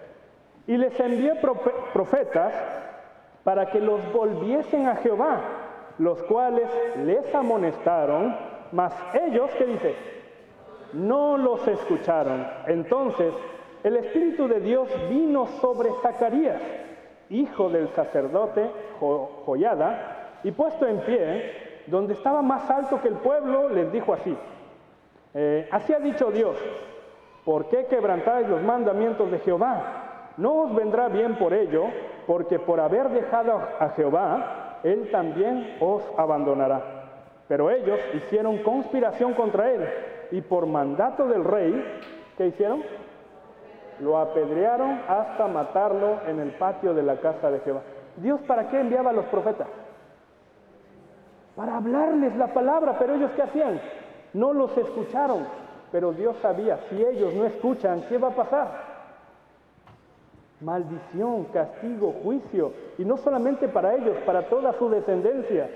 y les envié profetas para que los volviesen a Jehová, los cuales les amonestaron, mas ellos, ¿qué dice? No los escucharon. Entonces el Espíritu de Dios vino sobre Zacarías, hijo del sacerdote Joiada, y puesto en pie, donde estaba más alto que el pueblo, les dijo así: así ha dicho Dios, ¿por qué quebrantáis los mandamientos de Jehová? No os vendrá bien por ello, porque por haber dejado a Jehová, Él también os abandonará. Pero ellos hicieron conspiración contra Él, y por mandato del rey, ¿qué hicieron? Lo apedrearon hasta matarlo en el patio de la casa de Jehová. ¿Dios para qué enviaba a los profetas? Para hablarles la palabra, pero ellos ¿qué hacían? No los escucharon, pero Dios sabía, si ellos no escuchan, ¿qué va a pasar? Maldición, castigo, juicio, y no solamente para ellos, para toda su descendencia,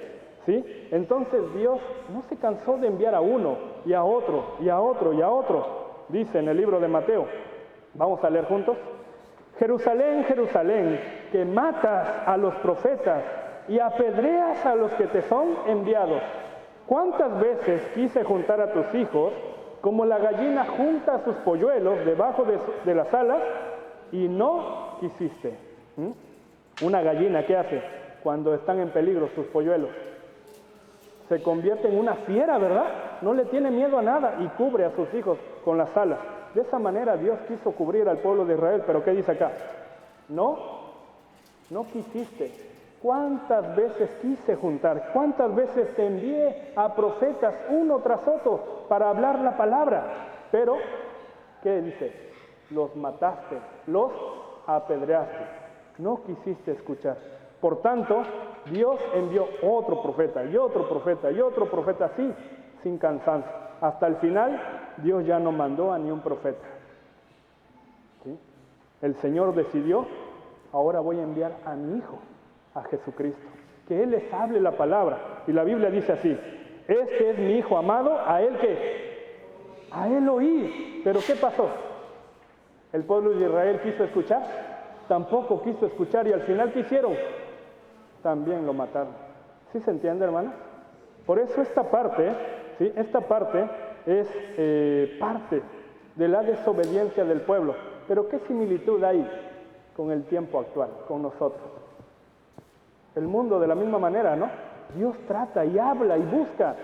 ¿sí? Entonces Dios no se cansó de enviar a uno, y a otro, y a otro, y a otro. Dice en el libro de Mateo, vamos a leer juntos: Jerusalén, Jerusalén, que matas a los profetas y apedreas a los que te son enviados. ¿Cuántas veces quise juntar a tus hijos como la gallina junta sus polluelos debajo de las alas y no quisiste? Una gallina, ¿qué hace cuando están en peligro sus polluelos? Se convierte en una fiera, ¿verdad? No le tiene miedo a nada y cubre a sus hijos con las alas. De esa manera Dios quiso cubrir al pueblo de Israel, pero ¿qué dice acá? No quisiste. ¿Cuántas veces quise juntar? ¿Cuántas veces te envié a profetas uno tras otro para hablar la palabra? Pero, ¿qué dice? Los mataste, los apedreaste. No quisiste escuchar. Por tanto, Dios envió otro profeta y otro profeta y otro profeta así, sin cansancio. Hasta el final, Dios ya no mandó a ni un profeta. ¿Sí? El Señor decidió: ahora voy a enviar a mi Hijo, a Jesucristo, que Él les hable la palabra. Y la Biblia dice así: este es mi Hijo amado, a Él ¿qué? A Él oí. Pero ¿qué pasó? ¿El pueblo de Israel quiso escuchar? Tampoco quiso escuchar, y al final ¿qué hicieron? También lo mataron. ¿Sí se entiende, hermano? Por eso esta parte, ¿sí? Esta parte es parte de la desobediencia del pueblo. Pero ¿qué similitud hay con el tiempo actual, con nosotros? El mundo de la misma manera, ¿no? Dios trata y habla y busca,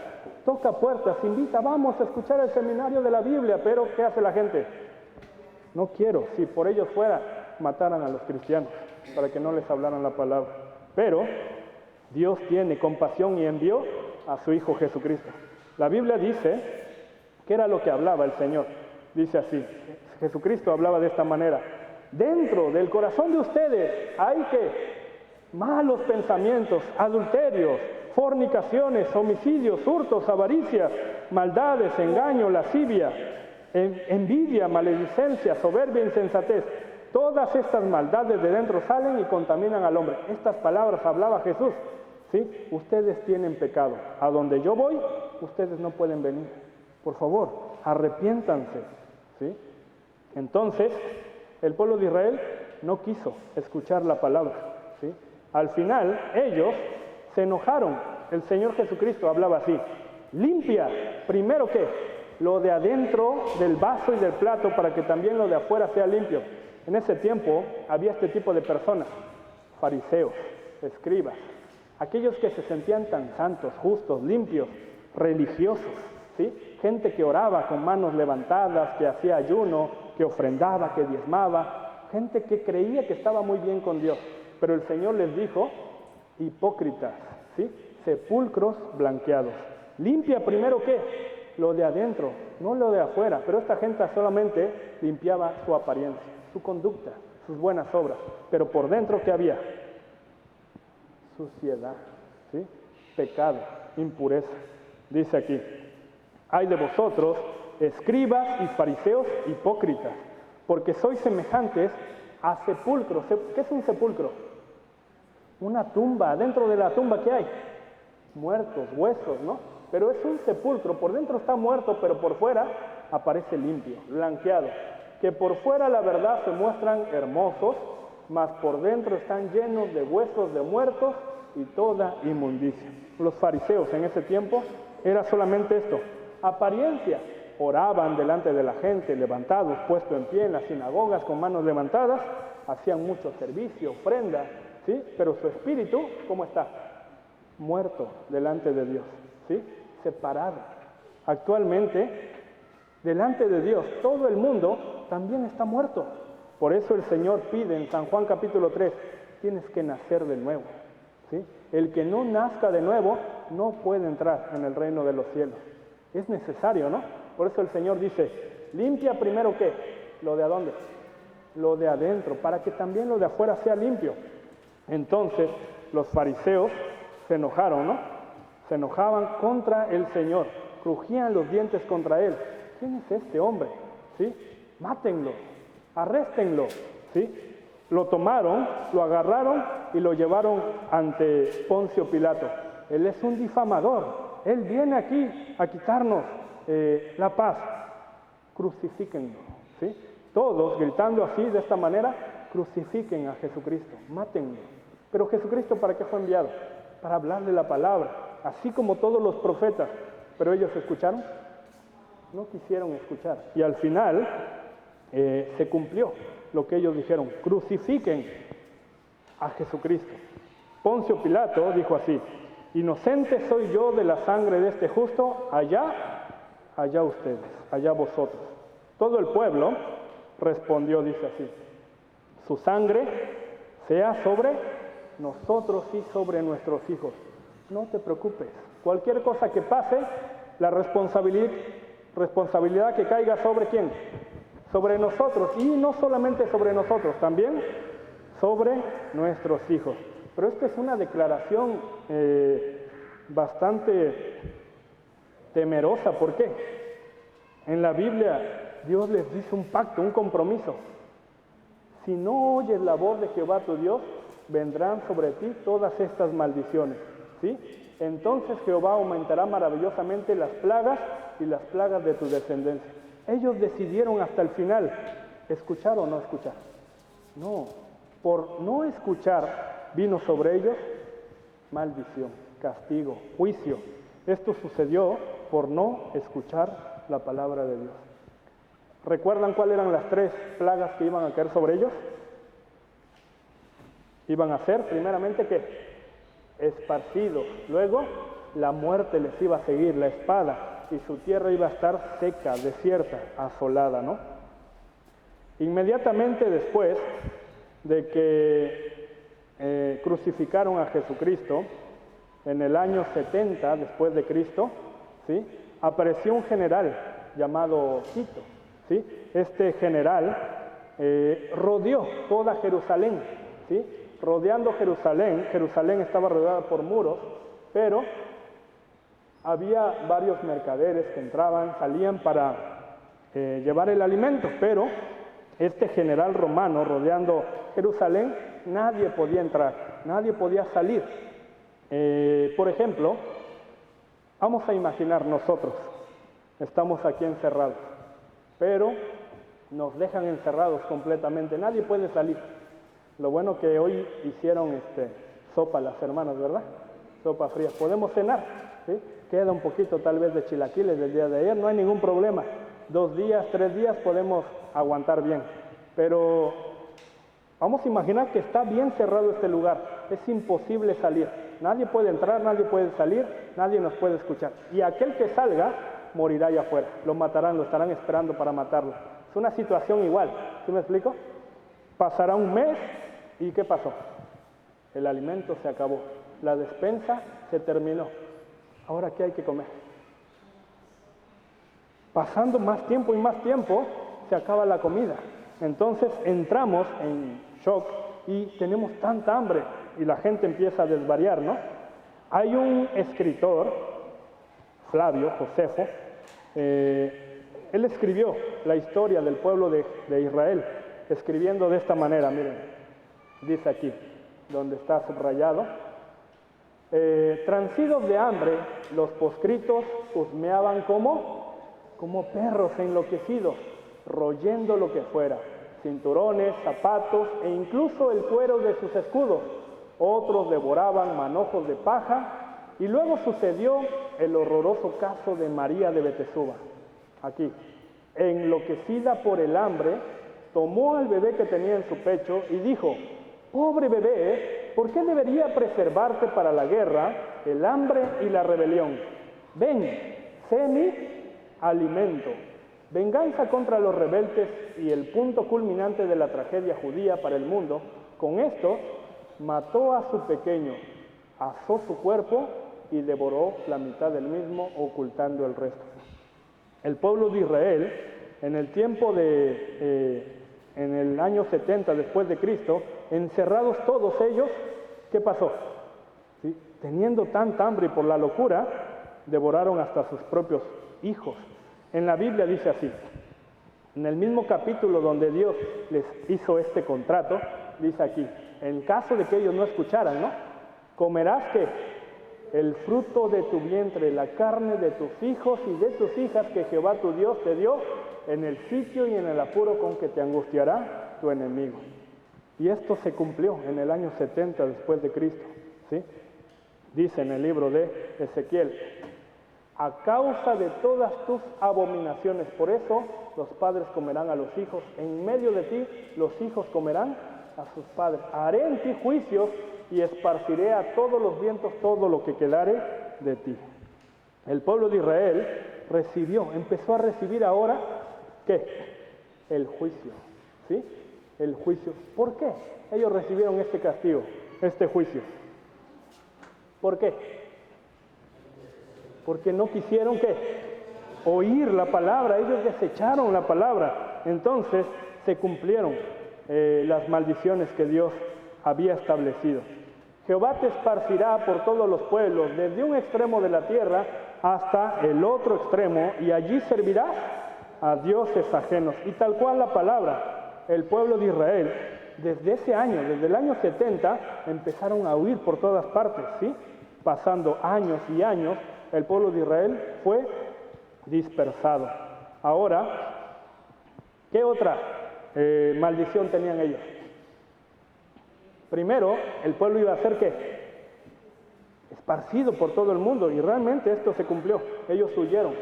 toca puertas, invita, vamos a escuchar el seminario de la Biblia, pero ¿qué hace la gente? No quiero, si por ellos fuera, mataran a los cristianos para que no les hablaran la palabra. Pero Dios tiene compasión y envió a su Hijo Jesucristo. La Biblia dice que era lo que hablaba el Señor. Dice así, Jesucristo hablaba de esta manera: dentro del corazón de ustedes hay que malos pensamientos, adulterios, fornicaciones, homicidios, hurtos, avaricias, maldades, engaño, lascivia, envidia, maledicencia, soberbia, insensatez. Todas estas maldades de dentro salen y contaminan al hombre. Estas palabras hablaba Jesús. ¿Sí? Ustedes tienen pecado. A donde yo voy, ustedes no pueden venir. Por favor, arrepiéntanse. ¿Sí? Entonces, el pueblo de Israel no quiso escuchar la palabra. ¿Sí? Al final, ellos se enojaron. El Señor Jesucristo hablaba así: limpia, primero ¿qué? Lo de adentro del vaso y del plato, para que también lo de afuera sea limpio. En ese tiempo había este tipo de personas: fariseos, escribas, aquellos que se sentían tan santos, justos, limpios, religiosos, ¿sí? Gente que oraba con manos levantadas, que hacía ayuno, que ofrendaba, que diezmaba, gente que creía que estaba muy bien con Dios. Pero el Señor les dijo: hipócritas, ¿sí? Sepulcros blanqueados. Limpia primero ¿qué? Lo de adentro, no lo de afuera. Pero esta gente solamente limpiaba su apariencia, su conducta, sus buenas obras. Pero por dentro ¿qué había? Suciedad, ¿sí? Pecado, impureza. Dice aquí: ay de vosotros, escribas y fariseos hipócritas, porque sois semejantes a sepulcros. ¿Qué es un sepulcro? Una tumba. Dentro de la tumba ¿qué hay? Muertos, huesos, ¿no? Pero es un sepulcro. Por dentro está muerto, pero por fuera aparece limpio, blanqueado. Que por fuera la verdad se muestran hermosos, mas por dentro están llenos de huesos de muertos y toda inmundicia. Los fariseos en ese tiempo era solamente esto, apariencia. Oraban delante de la gente, levantados, puestos en pie en las sinagogas con manos levantadas, hacían mucho servicio, ofrenda, ¿sí? Pero su espíritu, ¿cómo está? Muerto delante de Dios, ¿sí? Separado. Actualmente, delante de Dios, todo el mundo también está muerto. Por eso el Señor pide en San Juan capítulo 3, tienes que nacer de nuevo, ¿sí? El que no nazca de nuevo no puede entrar en el reino de los cielos. Es necesario, ¿no? Por eso el Señor dice, limpia primero ¿qué? ¿Lo de adónde? Lo de adentro, para que también lo de afuera sea limpio. Entonces los fariseos se enojaron, ¿no? Se enojaban contra el Señor, crujían los dientes contra Él. ¿Quién es este hombre? ¿Sí? Mátenlo, arréstenlo, ¿sí? Lo tomaron, lo agarraron y lo llevaron ante Poncio Pilato. Él es un difamador, él viene aquí a quitarnos la paz. Crucifíquenlo, ¿sí? Todos gritando así, de esta manera, crucifiquen a Jesucristo, mátenlo. Pero Jesucristo, ¿para qué fue enviado? Para hablarle la palabra, así como todos los profetas. Pero ellos escucharon, no quisieron escuchar. Y al final se cumplió lo que ellos dijeron, crucifiquen a Jesucristo. Poncio Pilato dijo así, inocente soy yo de la sangre de este justo, allá ustedes, allá vosotros. Todo el pueblo respondió, dice así, su sangre sea sobre nosotros y sobre nuestros hijos. No te preocupes, cualquier cosa que pase, la responsabilidad que caiga sobre ¿quién? Sobre nosotros, y no solamente sobre nosotros, también sobre nuestros hijos. Pero esta es una declaración bastante temerosa. ¿Por qué? En la Biblia Dios les dice un pacto, un compromiso. Si no oyes la voz de Jehová tu Dios, vendrán sobre ti todas estas maldiciones, ¿sí? Entonces Jehová aumentará maravillosamente las plagas y las plagas de tu descendencia. Ellos decidieron hasta el final, ¿escuchar o no escuchar? No, por no escuchar vino sobre ellos maldición, castigo, juicio. Esto sucedió por no escuchar la palabra de Dios. ¿Recuerdan cuáles eran las 3 plagas que iban a caer sobre ellos? Iban a ser, primeramente, ¿qué? Esparcidos. Luego, la muerte les iba a seguir, la espada, y su tierra iba a estar seca, desierta, asolada, ¿no? Inmediatamente después de que crucificaron a Jesucristo, en el año 70 después de Cristo, ¿sí? Apareció un general llamado Tito, ¿sí? Este general rodeó toda Jerusalén, ¿sí? Rodeando Jerusalén. Jerusalén estaba rodeada por muros, pero había varios mercaderes que entraban, salían para llevar el alimento, pero este general romano rodeando Jerusalén, nadie podía entrar, nadie podía salir. Por ejemplo, vamos a imaginar nosotros, estamos aquí encerrados, pero nos dejan encerrados completamente, nadie puede salir. Lo bueno que hoy hicieron sopa las hermanas, ¿verdad? Sopa fría. Podemos cenar, ¿sí? Queda un poquito tal vez de chilaquiles del día de ayer, no hay ningún problema. 2 días, 3 días podemos aguantar bien. Pero vamos a imaginar que está bien cerrado este lugar, es imposible salir. Nadie puede entrar, nadie puede salir, nadie nos puede escuchar. Y aquel que salga morirá allá afuera, lo matarán, lo estarán esperando para matarlo. Es una situación igual, ¿sí me explico? Pasará un mes y ¿qué pasó? El alimento se acabó, la despensa se terminó. Ahora, ¿qué hay que comer? Pasando más tiempo y más tiempo, se acaba la comida. Entonces entramos en shock y tenemos tanta hambre y la gente empieza a desvariar, ¿no? Hay un escritor, Flavio Josefo, él escribió la historia del pueblo de Israel, escribiendo de esta manera, miren, dice aquí, donde está subrayado, transidos de hambre, los proscritos husmeaban como perros enloquecidos, royendo lo que fuera, cinturones, zapatos e incluso el cuero de sus escudos. Otros devoraban manojos de paja. Y luego sucedió el horroroso caso de María de Betesda. Aquí, enloquecida por el hambre, tomó al bebé que tenía en su pecho y dijo: pobre bebé, ¿por qué debería preservarte para la guerra, el hambre y la rebelión? Ven, sé mi alimento. Venganza contra los rebeldes y el punto culminante de la tragedia judía para el mundo. Con esto, mató a su pequeño, asó su cuerpo y devoró la mitad del mismo, ocultando el resto. El pueblo de Israel, en el tiempo en el año 70 después de Cristo, encerrados todos ellos, ¿qué pasó? ¿Sí? Teniendo tanta hambre y por la locura, devoraron hasta sus propios hijos. En la Biblia dice así, en el mismo capítulo donde Dios les hizo este contrato, dice aquí, en caso de que ellos no escucharan, ¿no? Comerás que el fruto de tu vientre, la carne de tus hijos y de tus hijas que Jehová tu Dios te dio en el sitio y en el apuro con que te angustiará tu enemigo. Y esto se cumplió en el año 70 después de Cristo, ¿sí? Dice en el libro de Ezequiel, a causa de todas tus abominaciones, por eso los padres comerán a los hijos, en medio de ti los hijos comerán a sus padres. Haré en ti juicios y esparciré a todos los vientos todo lo que quedare de ti. El pueblo de Israel empezó a recibir ahora, ¿qué? El juicio, ¿sí? El juicio. ¿Por qué ellos recibieron este castigo, este juicio? ¿Por qué? Porque no quisieron, ¿qué? Oír la palabra, ellos desecharon la palabra. Entonces se cumplieron las maldiciones que Dios había establecido. Jehová te esparcirá por todos los pueblos, desde un extremo de la tierra hasta el otro extremo, y allí servirás a dioses ajenos. Y tal cual la palabra, el pueblo de Israel, desde ese año, desde el año 70, empezaron a huir por todas partes, ¿sí? Pasando años y años, el pueblo de Israel fue dispersado. Ahora, ¿qué otra maldición tenían ellos? Primero, el pueblo iba a ser ¿qué? Esparcido por todo el mundo, y realmente esto se cumplió. Ellos huyeron.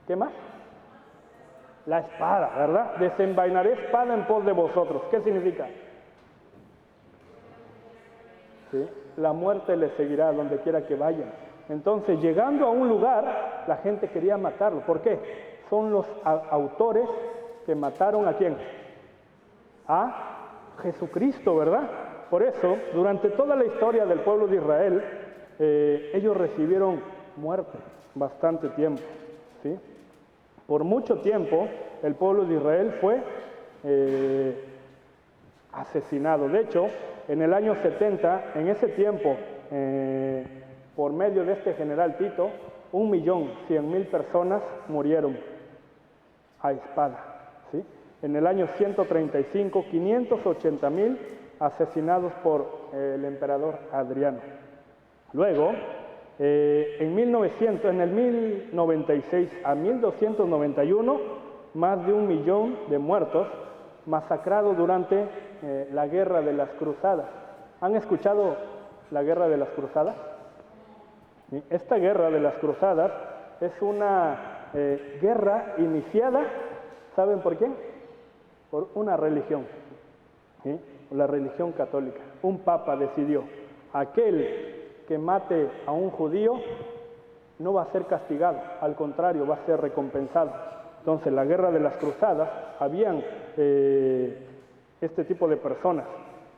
¿Qué más? La espada, ¿verdad? Desenvainaré espada en pos de vosotros. ¿Qué significa? ¿Sí? La muerte les seguirá donde quiera que vayan. Entonces, llegando a un lugar, la gente quería matarlo. ¿Por qué? Son los autores que mataron ¿a quién? A Jesucristo, ¿verdad? Por eso, durante toda la historia del pueblo de Israel, ellos recibieron muerte bastante tiempo, ¿sí? Por mucho tiempo, el pueblo de Israel fue asesinado. De hecho, en el año 70, en ese tiempo, por medio de este general Tito, 1.100.000 personas murieron a espada, ¿sí? En el año 135, 580.000 asesinados por el emperador Adriano. Luego, en el 1096 a 1291, más de 1 millón de muertos masacrados durante la Guerra de las Cruzadas. ¿Han escuchado la Guerra de las Cruzadas? Esta Guerra de las Cruzadas es una guerra iniciada, ¿saben por quién? Por una religión, ¿sí? La religión católica. Un papa decidió, aquel que mate a un judío no va a ser castigado, al contrario, va a ser recompensado. Entonces, la Guerra de las Cruzadas, habían este tipo de personas.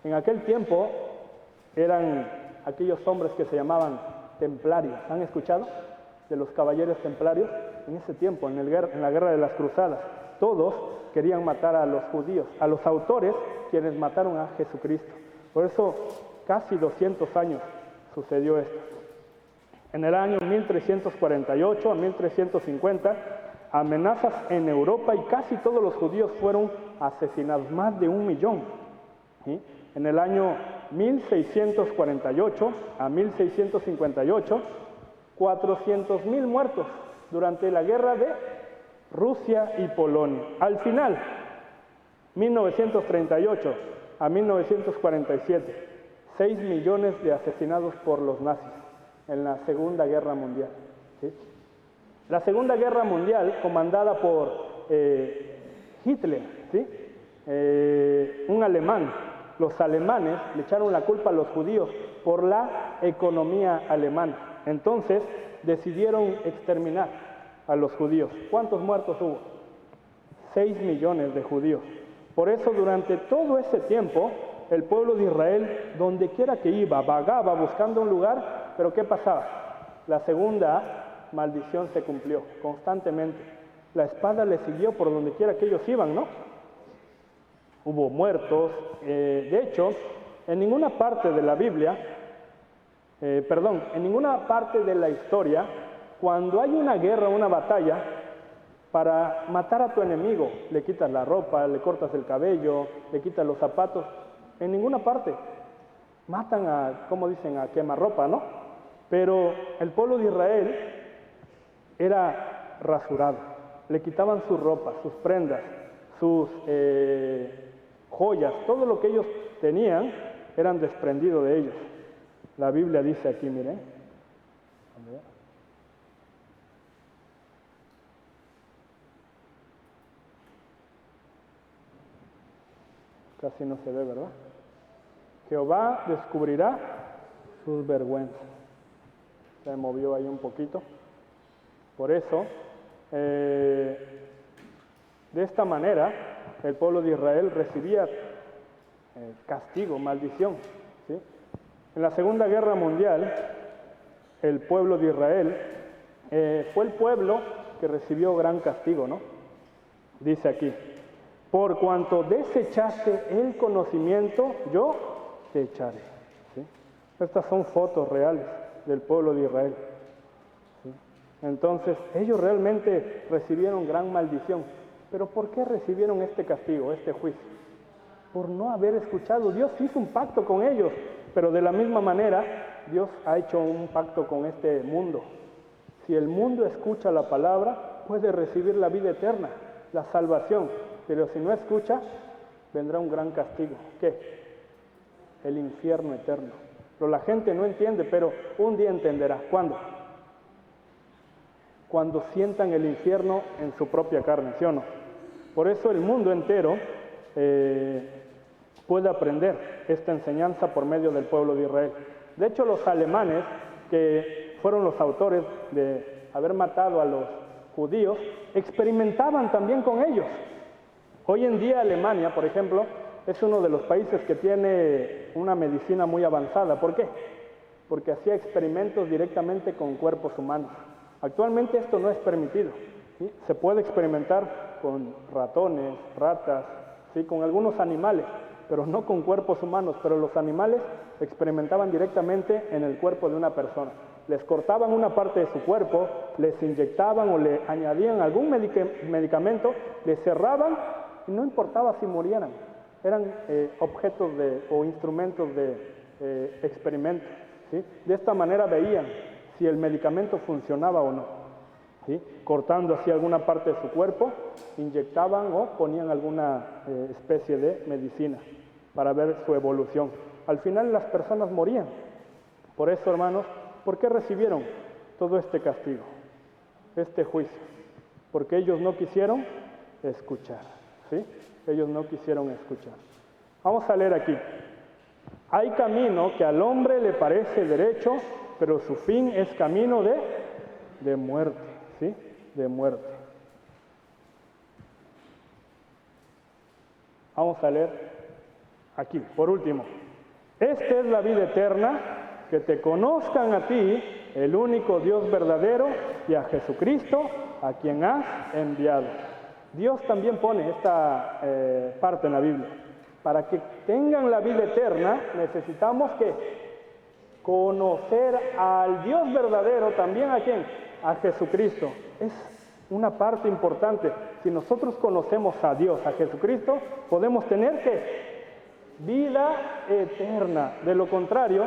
En aquel tiempo eran aquellos hombres que se llamaban templarios. ¿Han escuchado de los caballeros templarios? En ese tiempo, en la Guerra de las Cruzadas, todos querían matar a los judíos, a los autores quienes mataron a Jesucristo. Por eso, casi 200 años sucedió esto. En el año 1348 a 1350, amenazas en Europa y casi todos los judíos fueron asesinados, más de 1 millón. ¿Sí? En el año 1648 a 1658, 400.000 muertos durante la guerra de Rusia y Polonia. Al final, 1938 a 1947, 6 millones de asesinados por los nazis en la Segunda Guerra Mundial. ¿Sí? La Segunda Guerra Mundial, comandada por Hitler, ¿sí? Un alemán. Los alemanes le echaron la culpa a los judíos por la economía alemana. Entonces decidieron exterminar a los judíos. ¿Cuántos muertos hubo? 6 millones de judíos. Por eso durante todo ese tiempo el pueblo de Israel, donde quiera que iba, vagaba buscando un lugar, pero ¿qué pasaba? La segunda maldición se cumplió constantemente. La espada les siguió por donde quiera que ellos iban, ¿no? Hubo muertos. De hecho, en ninguna parte de la Biblia, en ninguna parte de la historia, cuando hay una guerra, una batalla, para matar a tu enemigo, le quitas la ropa, le cortas el cabello, le quitas los zapatos. En ninguna parte. Matan a, como dicen, a quemarropa, ¿no? Pero el pueblo de Israel era rasurado. Le quitaban su ropa, sus prendas, sus joyas, todo lo que ellos tenían eran desprendidos de ellos. La Biblia dice aquí, miren. Casi no se ve, ¿verdad? Jehová descubrirá sus vergüenzas. Se movió ahí un poquito. Por eso, de esta manera, el pueblo de Israel recibía castigo, maldición. ¿Sí? En la Segunda Guerra Mundial, el pueblo de Israel fue el pueblo que recibió gran castigo, ¿no? Dice aquí, por cuanto desechaste el conocimiento, yo te echaré. ¿Sí? Estas son fotos reales del pueblo de Israel. ¿Sí? Entonces, ellos realmente recibieron gran maldición. ¿Pero por qué recibieron este castigo, este juicio? Por no haber escuchado. Dios hizo un pacto con ellos, pero de la misma manera, Dios ha hecho un pacto con este mundo. Si el mundo escucha la palabra, puede recibir la vida eterna, la salvación. Pero si no escucha, vendrá un gran castigo. ¿Qué? El infierno eterno. Pero la gente no entiende, pero un día entenderá. ¿Cuándo? Cuando sientan el infierno en su propia carne, ¿sí o no? Por eso el mundo entero puede aprender esta enseñanza por medio del pueblo de Israel. De hecho, los alemanes, que fueron los autores de haber matado a los judíos, experimentaban también con ellos. Hoy en día Alemania, por ejemplo, es uno de los países que tiene una medicina muy avanzada. ¿Por qué? Porque hacía experimentos directamente con cuerpos humanos. Actualmente esto no es permitido. ¿Sí? Se puede experimentar con ratones, ratas, ¿sí? Con algunos animales, pero no con cuerpos humanos. Pero los animales experimentaban directamente en el cuerpo de una persona. Les cortaban una parte de su cuerpo, les inyectaban o le añadían algún medicamento, les cerraban y no importaba si murieran. Eran objetos o instrumentos de experimento. ¿Sí? De esta manera veían si el medicamento funcionaba o no. ¿Sí? Cortando así alguna parte de su cuerpo, inyectaban o ponían alguna especie de medicina para ver su evolución. Al final las personas morían. Por eso, hermanos, ¿por qué recibieron todo este castigo, este juicio? Porque ellos no quisieron escuchar. ¿Sí? Ellos no quisieron escuchar. Vamos a leer aquí. Hay camino que al hombre le parece derecho, pero su fin es camino de muerte. ¿Sí? De muerte. Vamos a leer aquí, por último. Esta es la vida eterna, que te conozcan a ti, el único Dios verdadero, y a Jesucristo, a quien has enviado. Dios también pone esta parte en la Biblia. Para que tengan la vida eterna, necesitamos que conocer al Dios verdadero, también a quién, a Jesucristo. Es una parte importante. Si nosotros conocemos a Dios, a Jesucristo, podemos tener vida eterna. De lo contrario,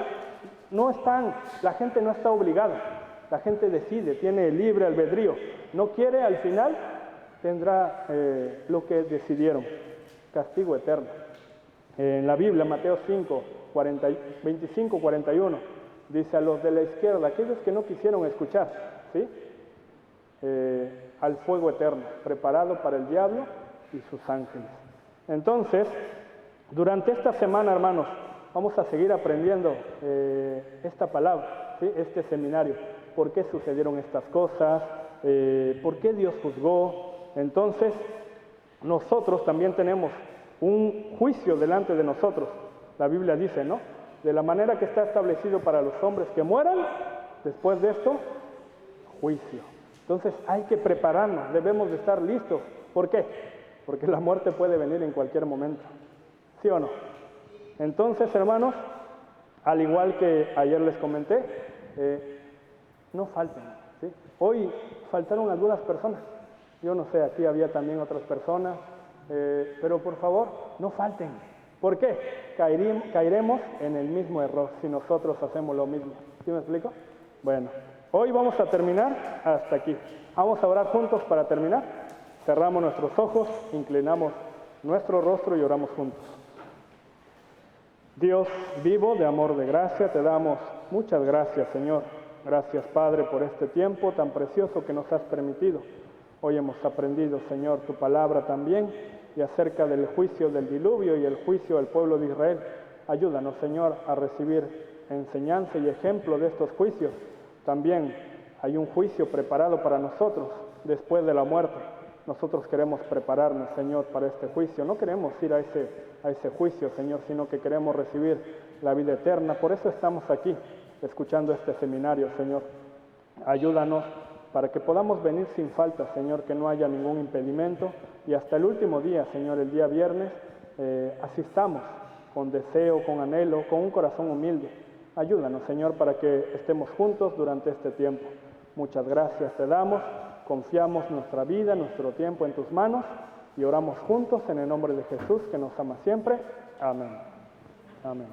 la gente no está obligada. La gente decide, tiene libre albedrío. No quiere, al final tendrá lo que decidieron. castigo eterno. En la Biblia, Mateo 5, 25, 41, dice: a los de la izquierda, aquellos que no quisieron escuchar, ¿sí? Al fuego eterno, preparado para el diablo y sus ángeles. Entonces, durante esta semana, hermanos, vamos a seguir aprendiendo esta palabra, ¿sí? Este seminario. ¿Por qué sucedieron estas cosas? ¿Por qué Dios juzgó? Entonces, nosotros también tenemos un juicio delante de nosotros. La Biblia dice, ¿no? De la manera que está establecido para los hombres que mueran, después de esto, juicio. Entonces hay que prepararnos, debemos de estar listos. ¿Por qué? Porque la muerte puede venir en cualquier momento. ¿Sí o no? Entonces, hermanos, al igual que ayer les comenté, no falten, ¿sí? Hoy faltaron algunas personas. Yo no sé, aquí había también otras personas, pero por favor, no falten. ¿Por qué? Caeremos en el mismo error si nosotros hacemos lo mismo. ¿Sí me explico? Bueno, hoy vamos a terminar hasta aquí. Vamos a orar juntos para terminar. Cerramos nuestros ojos, inclinamos nuestro rostro y oramos juntos. Dios vivo, de amor, de gracia, te damos muchas gracias, Señor. Gracias, Padre, por este tiempo tan precioso que nos has permitido. Hoy hemos aprendido, Señor, tu palabra también, y acerca del juicio del diluvio y el juicio del pueblo de Israel. Ayúdanos, Señor, a recibir enseñanza y ejemplo de estos juicios. También hay un juicio preparado para nosotros después de la muerte. Nosotros queremos prepararnos, Señor, para este juicio. No queremos ir a ese juicio, Señor, sino que queremos recibir la vida eterna. Por eso estamos aquí, escuchando este seminario, Señor. Ayúdanos para que podamos venir sin falta, Señor, que no haya ningún impedimento. Y hasta el último día, Señor, el día viernes, asistamos con deseo, con anhelo, con un corazón humilde. Ayúdanos, Señor, para que estemos juntos durante este tiempo. Muchas gracias te damos, confiamos nuestra vida, nuestro tiempo en tus manos y oramos juntos en el nombre de Jesús, que nos ama siempre. Amén. Amén.